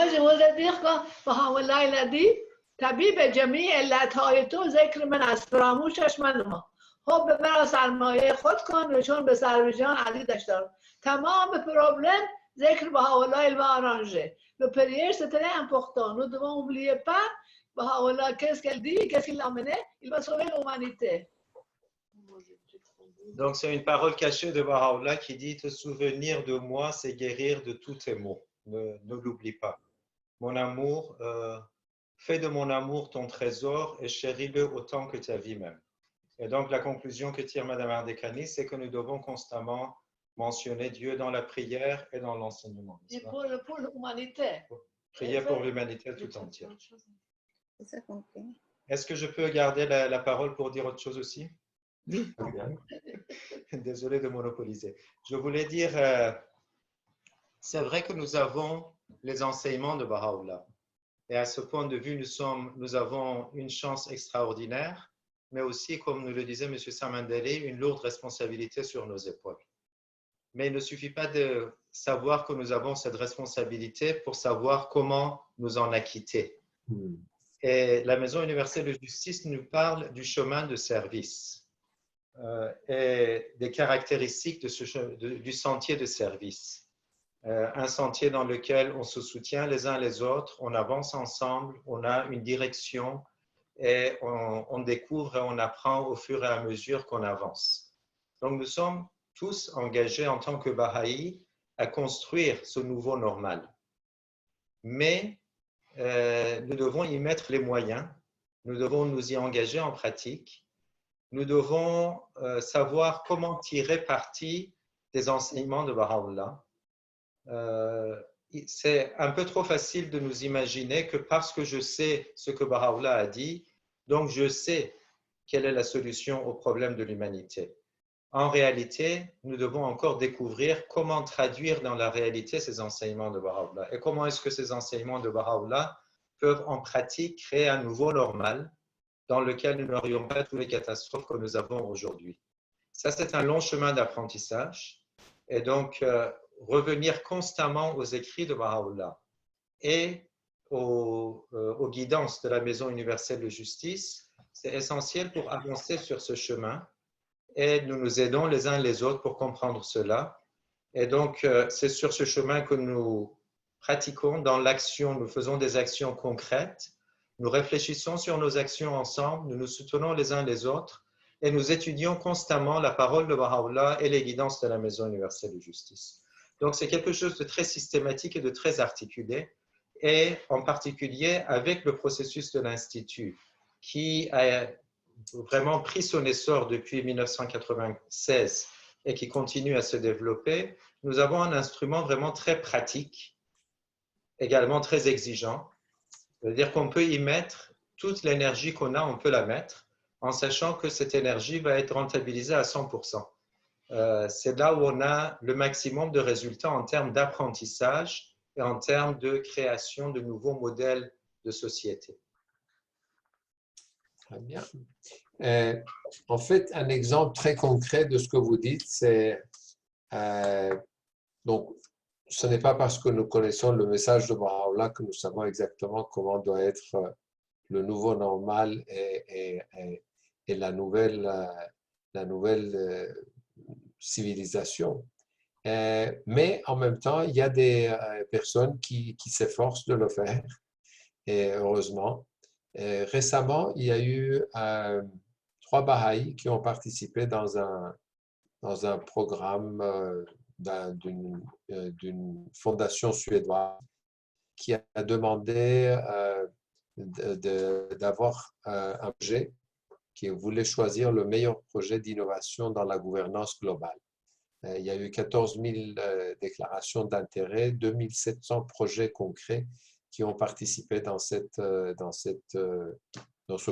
je voudrais dire que Baha'u'llah, il a dit طبیب جمیع علتهای تو ذکر من است فراموشش منما خب به مرا سرمایه خود کن و چون به سربیجان علی داشتار تمام problème ذکر Baha'u'llah il va arranger le prière c'est très important nous devons oublier pas Baha'u'llah qu'est-ce qu'elle dit qu'est-ce qu'il a amené il va sauver l'humanité. Donc c'est une parole cachée de Baha'u'llah qui dit te souvenir de moi c'est guérir de tous tes maux, ne l'oublie pas. Mon amour fais de mon amour ton trésor et chéris-le autant que ta vie même. Et donc, la conclusion que tire Mme Ardekani, c'est que nous devons constamment mentionner Dieu dans la prière et dans l'enseignement. Et pour l'humanité. Prier pour l'humanité tout entière. C'est ça qu'on fait. Est-ce que je peux garder la parole pour dire autre chose aussi? Oui, bien. Désolé de monopoliser. Je voulais dire, c'est vrai que nous avons les enseignements de Baha'u'llah. Et à ce point de vue, nous avons une chance extraordinaire, mais aussi, comme nous le disait M. Samandeli, une lourde responsabilité sur nos épaules. Mais il ne suffit pas de savoir que nous avons cette responsabilité pour savoir comment nous en acquitter. Et la Maison universelle de justice nous parle du chemin de service et des caractéristiques du sentier de service. Un sentier dans lequel on se soutient les uns les autres, on avance ensemble, on a une direction et on découvre et on apprend au fur et à mesure qu'on avance. Donc nous sommes tous engagés en tant que Baha'i à construire ce nouveau normal. Mais nous devons y mettre les moyens, nous devons nous y engager en pratique, nous devons savoir comment tirer parti des enseignements de Baha'u'llah. C'est un peu trop facile de nous imaginer que parce que je sais ce que Baha'u'llah a dit, donc je sais quelle est la solution au problème de l'humanité. En réalité, nous devons encore découvrir comment traduire dans la réalité ces enseignements de Baha'u'llah et comment est-ce que ces enseignements de Baha'u'llah peuvent en pratique créer un nouveau normal dans lequel nous n'aurions pas toutes les catastrophes que nous avons aujourd'hui. Ça, c'est un long chemin d'apprentissage et donc revenir constamment aux écrits de Baha'u'llah et aux guidances de la Maison universelle de justice, c'est essentiel pour avancer sur ce chemin et nous nous aidons les uns les autres pour comprendre cela. Et donc, c'est sur ce chemin que nous pratiquons dans l'action, nous faisons des actions concrètes, nous réfléchissons sur nos actions ensemble, nous nous soutenons les uns les autres et nous étudions constamment la parole de Baha'u'llah et les guidances de la Maison universelle de justice. Donc, c'est quelque chose de très systématique et de très articulé, et en particulier avec le processus de l'Institut, qui a vraiment pris son essor depuis 1996 et qui continue à se développer. Nous avons un instrument vraiment très pratique, également très exigeant. C'est-à-dire qu'on peut y mettre toute l'énergie qu'on a, on peut la mettre, en sachant que cette énergie va être rentabilisée à 100%. C'est là où on a le maximum de résultats en termes d'apprentissage et en termes de création de nouveaux modèles de société. Très bien. En fait, un exemple très concret de ce que vous dites, c'est donc ce n'est pas parce que nous connaissons le message de Baha'u'llah que nous savons exactement comment doit être le nouveau normal et la nouvelle civilisation. Mais en même temps, il y a des personnes qui s'efforcent de le faire, et heureusement. Récemment, il y a eu 3 Bahaïs qui ont participé dans un programme d'une fondation suédoise qui a demandé d'avoir un projet qui voulait choisir le meilleur projet d'innovation dans la gouvernance globale. Il y a eu 14 000 déclarations d'intérêt, 2700 projets concrets qui ont participé dans ce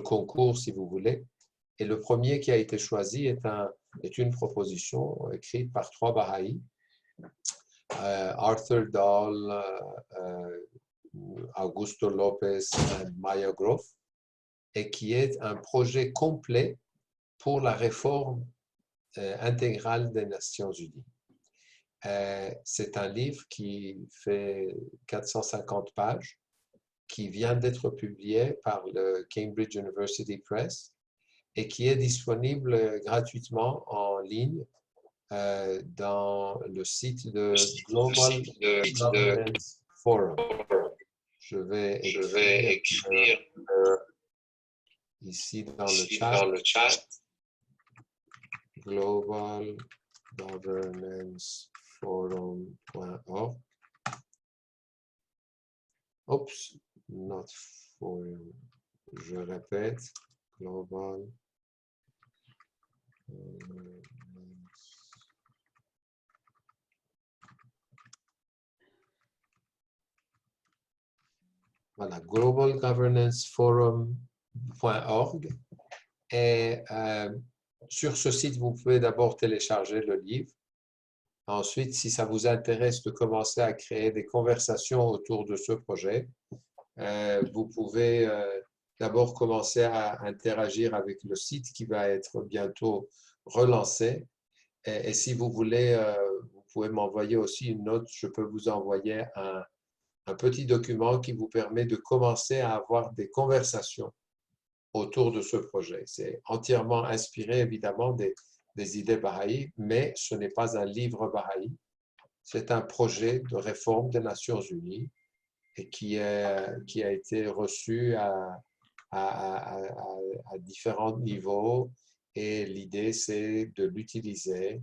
concours, si vous voulez. Et le premier qui a été choisi est une proposition écrite par 3 Bahaïs, Arthur Dahl, Augusto Lopez et Maya Groff, et qui est un projet complet pour la réforme intégrale des Nations Unies. C'est un livre qui fait 450 pages, qui vient d'être publié par le Cambridge University Press et qui est disponible gratuitement en ligne dans le site de Global Governance Forum. Je vais écrire ici dans le chat globalgovernanceforum.org. Oops, not forum. Je répète, global. Voilà, globalgovernanceforum.org. Et sur ce site, vous pouvez d'abord télécharger le livre. Ensuite, si ça vous intéresse de commencer à créer des conversations autour de ce projet, vous pouvez d'abord commencer à interagir avec le site qui va être bientôt relancé. Et si vous voulez, vous pouvez m'envoyer aussi une note. Je peux vous envoyer un petit document qui vous permet de commencer à avoir des conversations autour de ce projet. C'est entièrement inspiré, évidemment, des idées Baha'i, mais ce n'est pas un livre Baha'i. C'est un projet de réforme des Nations Unies et qui a été reçu à différents niveaux. Et l'idée, c'est de l'utiliser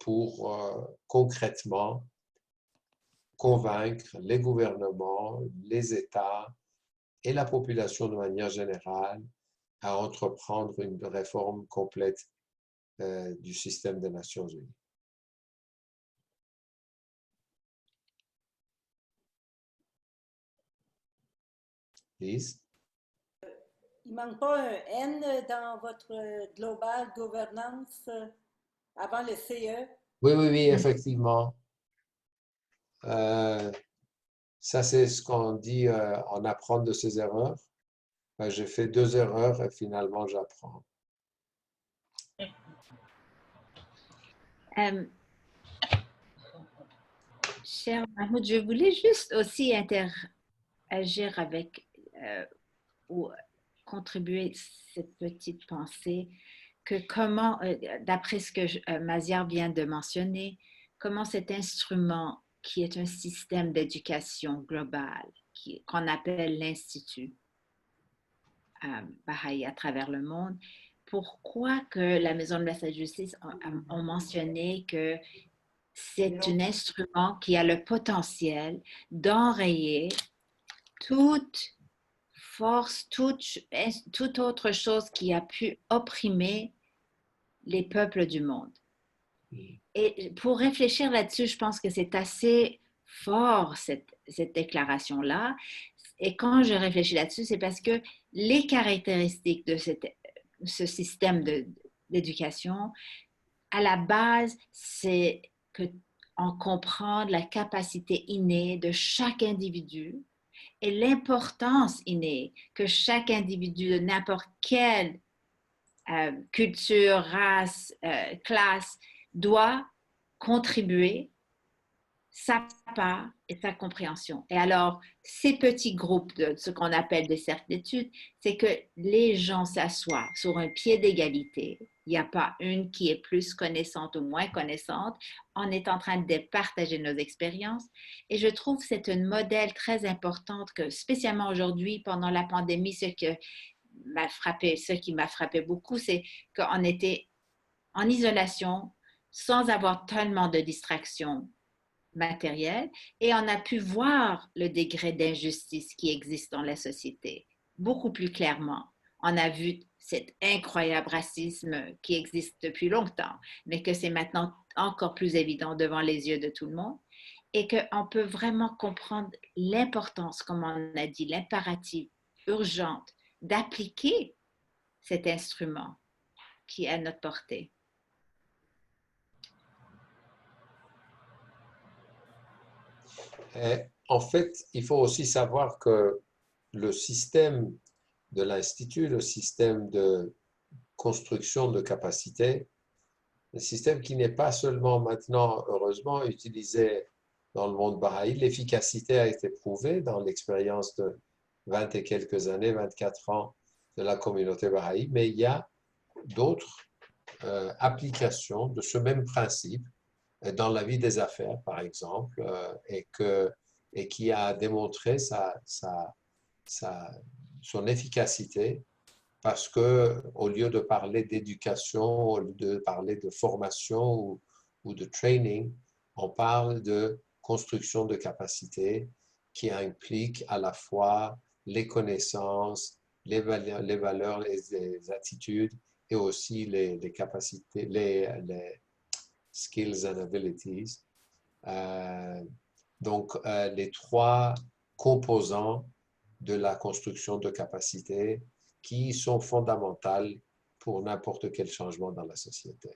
pour concrètement convaincre les gouvernements, les États et la population de manière générale à entreprendre une réforme complète du système des Nations Unies. Lise? Il ne manque pas un N dans votre Global Governance avant le CE? Oui, effectivement. Ça, c'est ce qu'on dit en apprendre de ses erreurs. J'ai fait 2 erreurs et finalement, j'apprends. Cher Mahmoud, je voulais juste aussi interagir avec ou contribuer cette petite pensée que comment, d'après ce que Maziar vient de mentionner, comment cet instrument qui est un système d'éducation global, qu'on appelle l'Institut Baha'i à travers le monde, pourquoi que la Maison de la Justice a mentionné que c'est un instrument qui a le potentiel d'enrayer toute force, toute autre chose qui a pu opprimer les peuples du monde. Et pour réfléchir là-dessus, je pense que c'est assez fort, cette déclaration-là. Et quand je réfléchis là-dessus, c'est parce que les caractéristiques de ce système d'éducation, à la base, c'est qu'on comprend la capacité innée de chaque individu et l'importance innée que chaque individu de n'importe quelle culture, race, classe doit contribuer sa part et sa compréhension. Et alors, ces petits groupes de ce qu'on appelle des cercles d'études, c'est que les gens s'assoient sur un pied d'égalité. Il n'y a pas une qui est plus connaissante ou moins connaissante. On est en train de partager nos expériences. Et je trouve que c'est un modèle très important que, spécialement aujourd'hui, pendant la pandémie, ce qui m'a frappé beaucoup, c'est qu'on était en isolation, sans avoir tellement de distractions matérielles, et on a pu voir le degré d'injustice qui existe dans la société beaucoup plus clairement. On a vu cet incroyable racisme qui existe depuis longtemps, mais que c'est maintenant encore plus évident devant les yeux de tout le monde. et qu'on peut vraiment comprendre l'importance, comme on a dit, l'impératif urgente d'appliquer cet instrument qui est à notre portée. En fait, il faut aussi savoir que le système de l'Institut, le système de construction de capacité, un système qui n'est pas seulement maintenant, heureusement, utilisé dans le monde bahaï. L'efficacité a été prouvée dans l'expérience de 20 et quelques années, 24 ans de la communauté bahaï, mais il y a d'autres applications de ce même principe dans la vie des affaires, par exemple, et qui a démontré son efficacité parce que au lieu de parler d'éducation, au lieu de parler de formation ou de training, on parle de construction de capacités qui implique à la fois les connaissances, les valeurs, les attitudes et aussi les capacités, les skills and abilities. Donc, les trois composants de la construction de capacités qui sont fondamentales pour n'importe quel changement dans la société.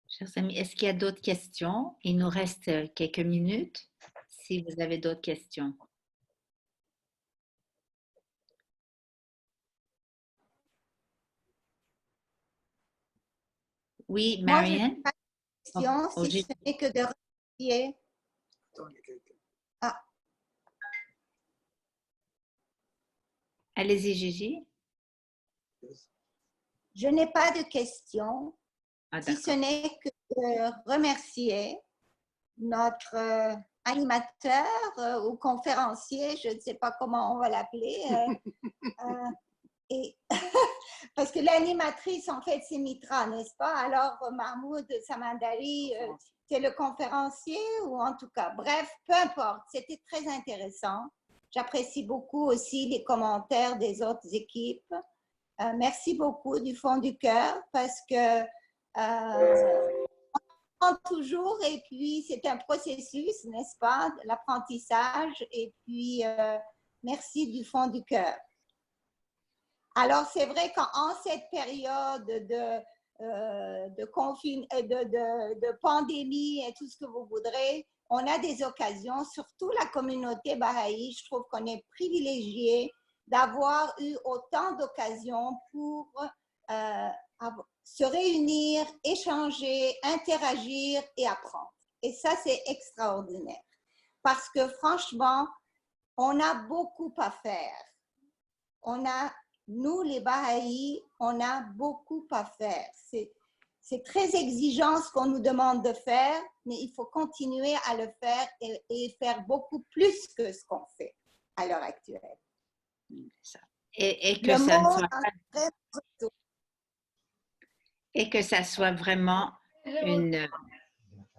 Chers amis, est-ce qu'il y a d'autres questions? Il nous reste quelques minutes si vous avez d'autres questions. Oui, Marianne? Moi, je n'ai pas de question, si ce n'est que de remercier. Ah. Allez-y, Gigi. Je n'ai pas de question, si ce d'accord. n'est que de remercier notre animateur ou conférencier, je ne sais pas comment on va l'appeler, parce que l'animatrice, en fait, c'est Mitra, n'est-ce pas? Alors, Mahmoud Samandari, c'est le conférencier ou en tout cas, bref, peu importe, c'était très intéressant. J'apprécie beaucoup aussi les commentaires des autres équipes. Merci beaucoup du fond du cœur parce que on apprend toujours et puis c'est un processus, n'est-ce pas, l'apprentissage et puis merci du fond du cœur. Alors, c'est vrai qu'en cette période de pandémie et tout ce que vous voudrez, on a des occasions, surtout la communauté bahaï, je trouve qu'on est privilégié d'avoir eu autant d'occasions pour se réunir, échanger, interagir et apprendre. Et ça, c'est extraordinaire. Parce que franchement, on a beaucoup à faire. Nous, les Bahaïs, on a beaucoup à faire. C'est très exigeant ce qu'on nous demande de faire, mais il faut continuer à le faire et faire beaucoup plus que ce qu'on fait à l'heure actuelle. Et que ça soit vraiment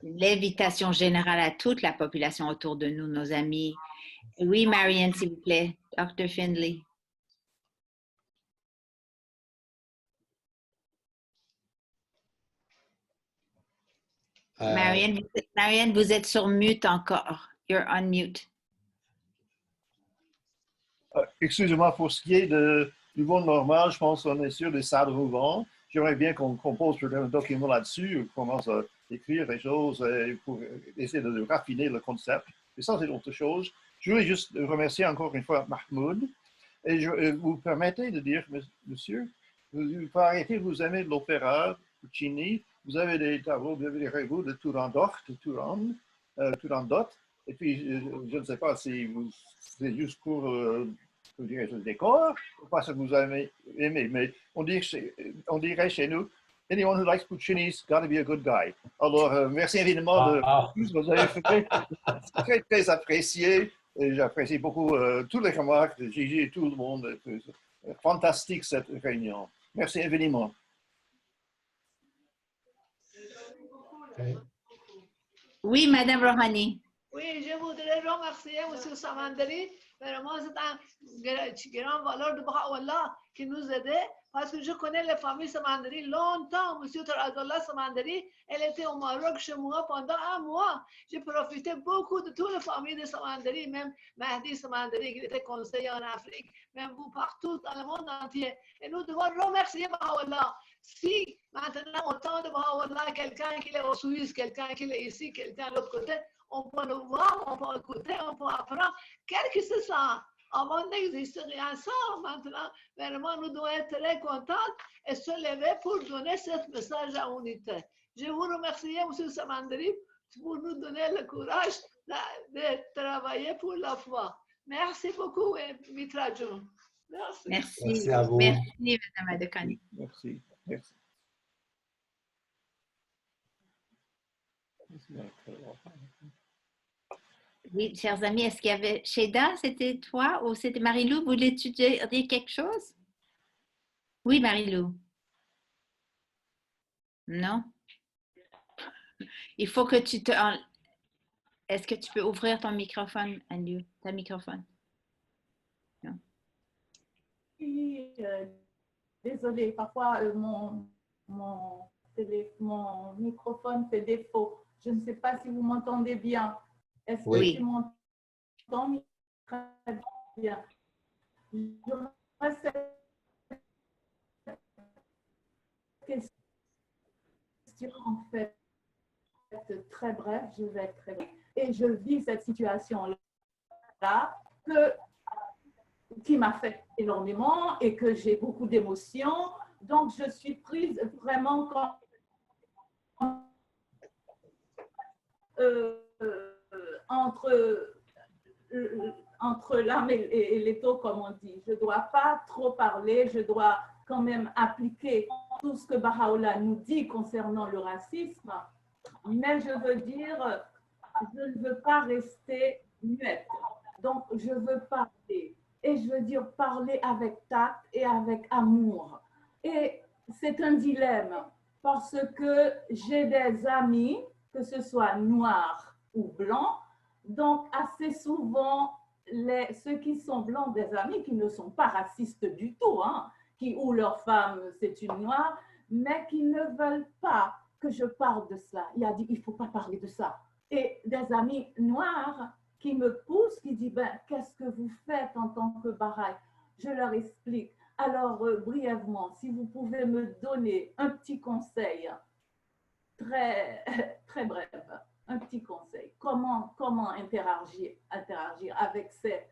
l'invitation générale à toute la population autour de nous, nos amis. Oui, Marianne, s'il vous plaît, Dr. Findlay. Marianne, vous êtes sur mute encore. You're on mute. Excusez-moi, pour ce qui est du monde normal, je pense qu'on est sur des salles roulantes. J'aimerais bien qu'on compose un document là-dessus, qu'on commence à écrire des choses pour essayer de raffiner le concept. Et ça, c'est autre chose. Je voulais juste remercier encore une fois Mahmoud. Et vous permettez de dire, monsieur, vous paraît-il que vous aimez l'opéra Puccini. Vous avez des tableaux, vous avez des rêves de Turandot, et puis je ne sais pas si c'est juste pour le décor, ou parce que vous avez aimé, mais on dirait chez nous, anyone who likes Puccini's got to be a good guy. Alors, merci évidemment de tout ce que vous avez fait, très, très apprécié, et j'apprécie beaucoup toutes les remarques de Gigi et tout le monde. Fantastique cette réunion. Merci infiniment. Oui, Madame Rohani. Oui, je voudrais remercier M. Samandari Vraiment, c'est un grand valeur de Baha'u'llah qui nous aidait parce que je connais les familles Samandari longtemps. Monsieur Tarazullah Samandari, elle était au Maroc chez moi pendant 1 mois. J'ai profité beaucoup de toutes les familles de Samandari, même Mahdi Samandari qui était conseiller en Afrique, même vous partout dans le monde entier. Et nous devons remercier Baha'u'llah. Si maintenant, autant de Baha'u'llah, quelqu'un qui est au Suisse, quelqu'un qui est ici, quelqu'un de l'autre côté, on peut nous voir, on peut écouter, on peut apprendre, quel que ce soit. Avant n'existe rien ça. Maintenant, vraiment, nous devons être très contents et se lever pour donner ce message à l'unité. Je vous remercie, M. Samandari, pour nous donner le courage de travailler pour la foi. Merci beaucoup, Mitra Jun. Merci. Merci. à vous. Merci, Mme Adekani. Merci. Merci. Oui, chers amis, est-ce qu'il y avait Sheda, c'était toi ou c'était Marie-Lou? Voulais-tu dire quelque chose? Oui, Marie-Lou. Non? Il faut que tu te... Est-ce que tu peux ouvrir ton microphone, Anne-Lou? Ta microphone? Non. Oui, désolée, parfois mon microphone fait défaut. Je ne sais pas si vous m'entendez bien. Est-ce que tu m'entends très bien? Je cette question en fait très bref, je vais être très bref. Et je vis cette situation-là qui m'a fait énormément et que j'ai beaucoup d'émotions. Donc, je suis prise vraiment entre l'âme et l'étau, comme on dit. Je ne dois pas trop parler, je dois quand même appliquer tout ce que Baha'u'llah nous dit concernant le racisme, mais je veux dire, je ne veux pas rester muette. Donc, je veux parler. Et je veux dire parler avec tact et avec amour. Et c'est un dilemme parce que j'ai des amis, que ce soit noirs ou blancs, donc assez souvent, ceux qui sont blancs, des amis qui ne sont pas racistes du tout, hein, où leur femme c'est une noire, mais qui ne veulent pas que je parle de cela. Il a dit, il ne faut pas parler de ça. Et des amis noirs qui me poussent, qui disent, ben, qu'est-ce que vous faites en tant que Baha'i? Je leur explique. Alors, brièvement, si vous pouvez me donner un petit conseil, très, très bref, un petit conseil. Comment interagir avec ces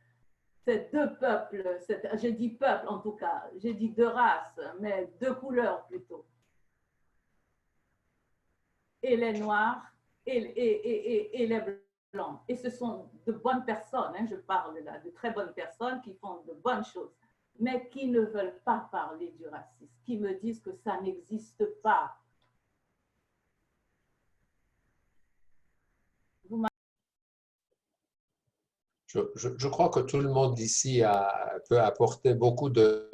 deux peuples, je dis peuple en tout cas, j'ai dit deux races, mais deux couleurs plutôt. Et les noirs et les blancs. Et ce sont de bonnes personnes, hein, je parle là, de très bonnes personnes qui font de bonnes choses, mais qui ne veulent pas parler du racisme, qui me disent que ça n'existe pas. Je crois que tout le monde ici peut apporter beaucoup de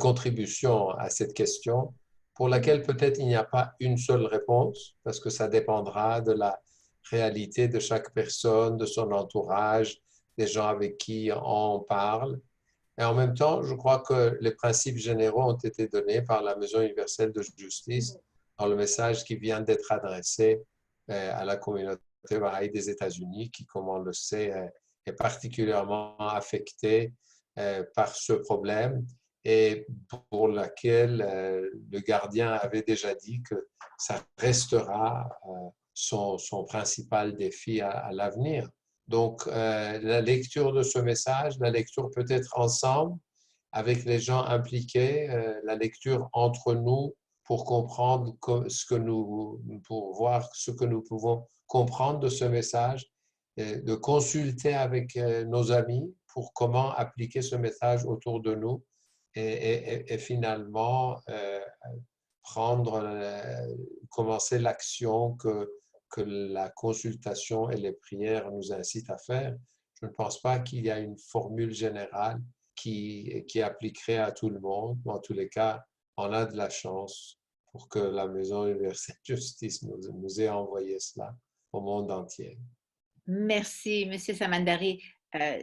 contributions à cette question, pour laquelle peut-être il n'y a pas une seule réponse, parce que ça dépendra de la réalité de chaque personne, de son entourage, des gens avec qui on parle. Et en même temps, je crois que les principes généraux ont été donnés par la Maison universelle de justice dans le message qui vient d'être adressé à la communauté Baha'i des États-Unis, qui, comme on le sait, est particulièrement affectée par ce problème et pour laquelle le gardien avait déjà dit que ça restera son principal défi à l'avenir. Donc, la lecture de ce message, la lecture peut-être ensemble avec les gens impliqués, la lecture entre nous pour comprendre pour voir ce que nous pouvons comprendre de ce message, de consulter avec nos amis pour comment appliquer ce message autour de nous et finalement commencer l'action que la consultation et les prières nous incitent à faire. Je ne pense pas qu'il y a une formule générale qui appliquerait à tout le monde, mais en tous les cas, on a de la chance pour que la Maison universelle de justice nous ait envoyé cela au monde entier. Merci, M. Samandari.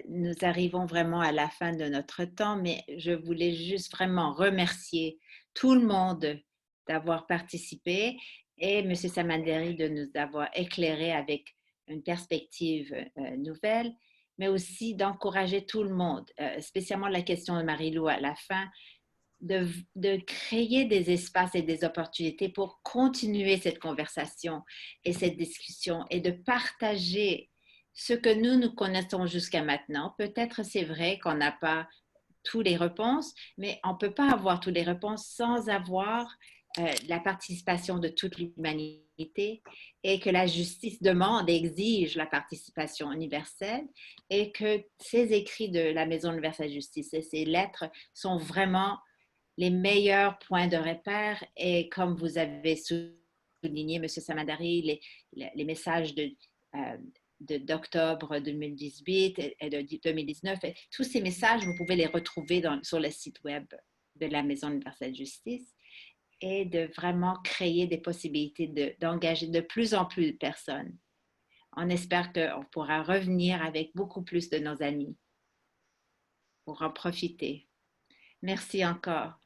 nous arrivons vraiment à la fin de notre temps, mais je voulais juste vraiment remercier tout le monde d'avoir participé et M. Samandari de nous avoir éclairé avec une perspective nouvelle, mais aussi d'encourager tout le monde, spécialement la question de Marie-Lou à la fin, de créer des espaces et des opportunités pour continuer cette conversation et cette discussion et de partager ce que nous connaissons jusqu'à maintenant. Peut-être c'est vrai qu'on n'a pas toutes les réponses, mais on ne peut pas avoir toutes les réponses sans avoir la participation de toute l'humanité et que la justice demande et exige la participation universelle et que ces écrits de la Maison universelle de justice et ces lettres sont vraiment les meilleurs points de repère et comme vous avez souligné, M. Samandari, les messages d'octobre 2018 et de 2019, tous ces messages, vous pouvez les retrouver sur le site web de la Maison universelle de justice et de vraiment créer des possibilités d'engager de plus en plus de personnes. On espère qu'on pourra revenir avec beaucoup plus de nos amis pour en profiter. Merci encore.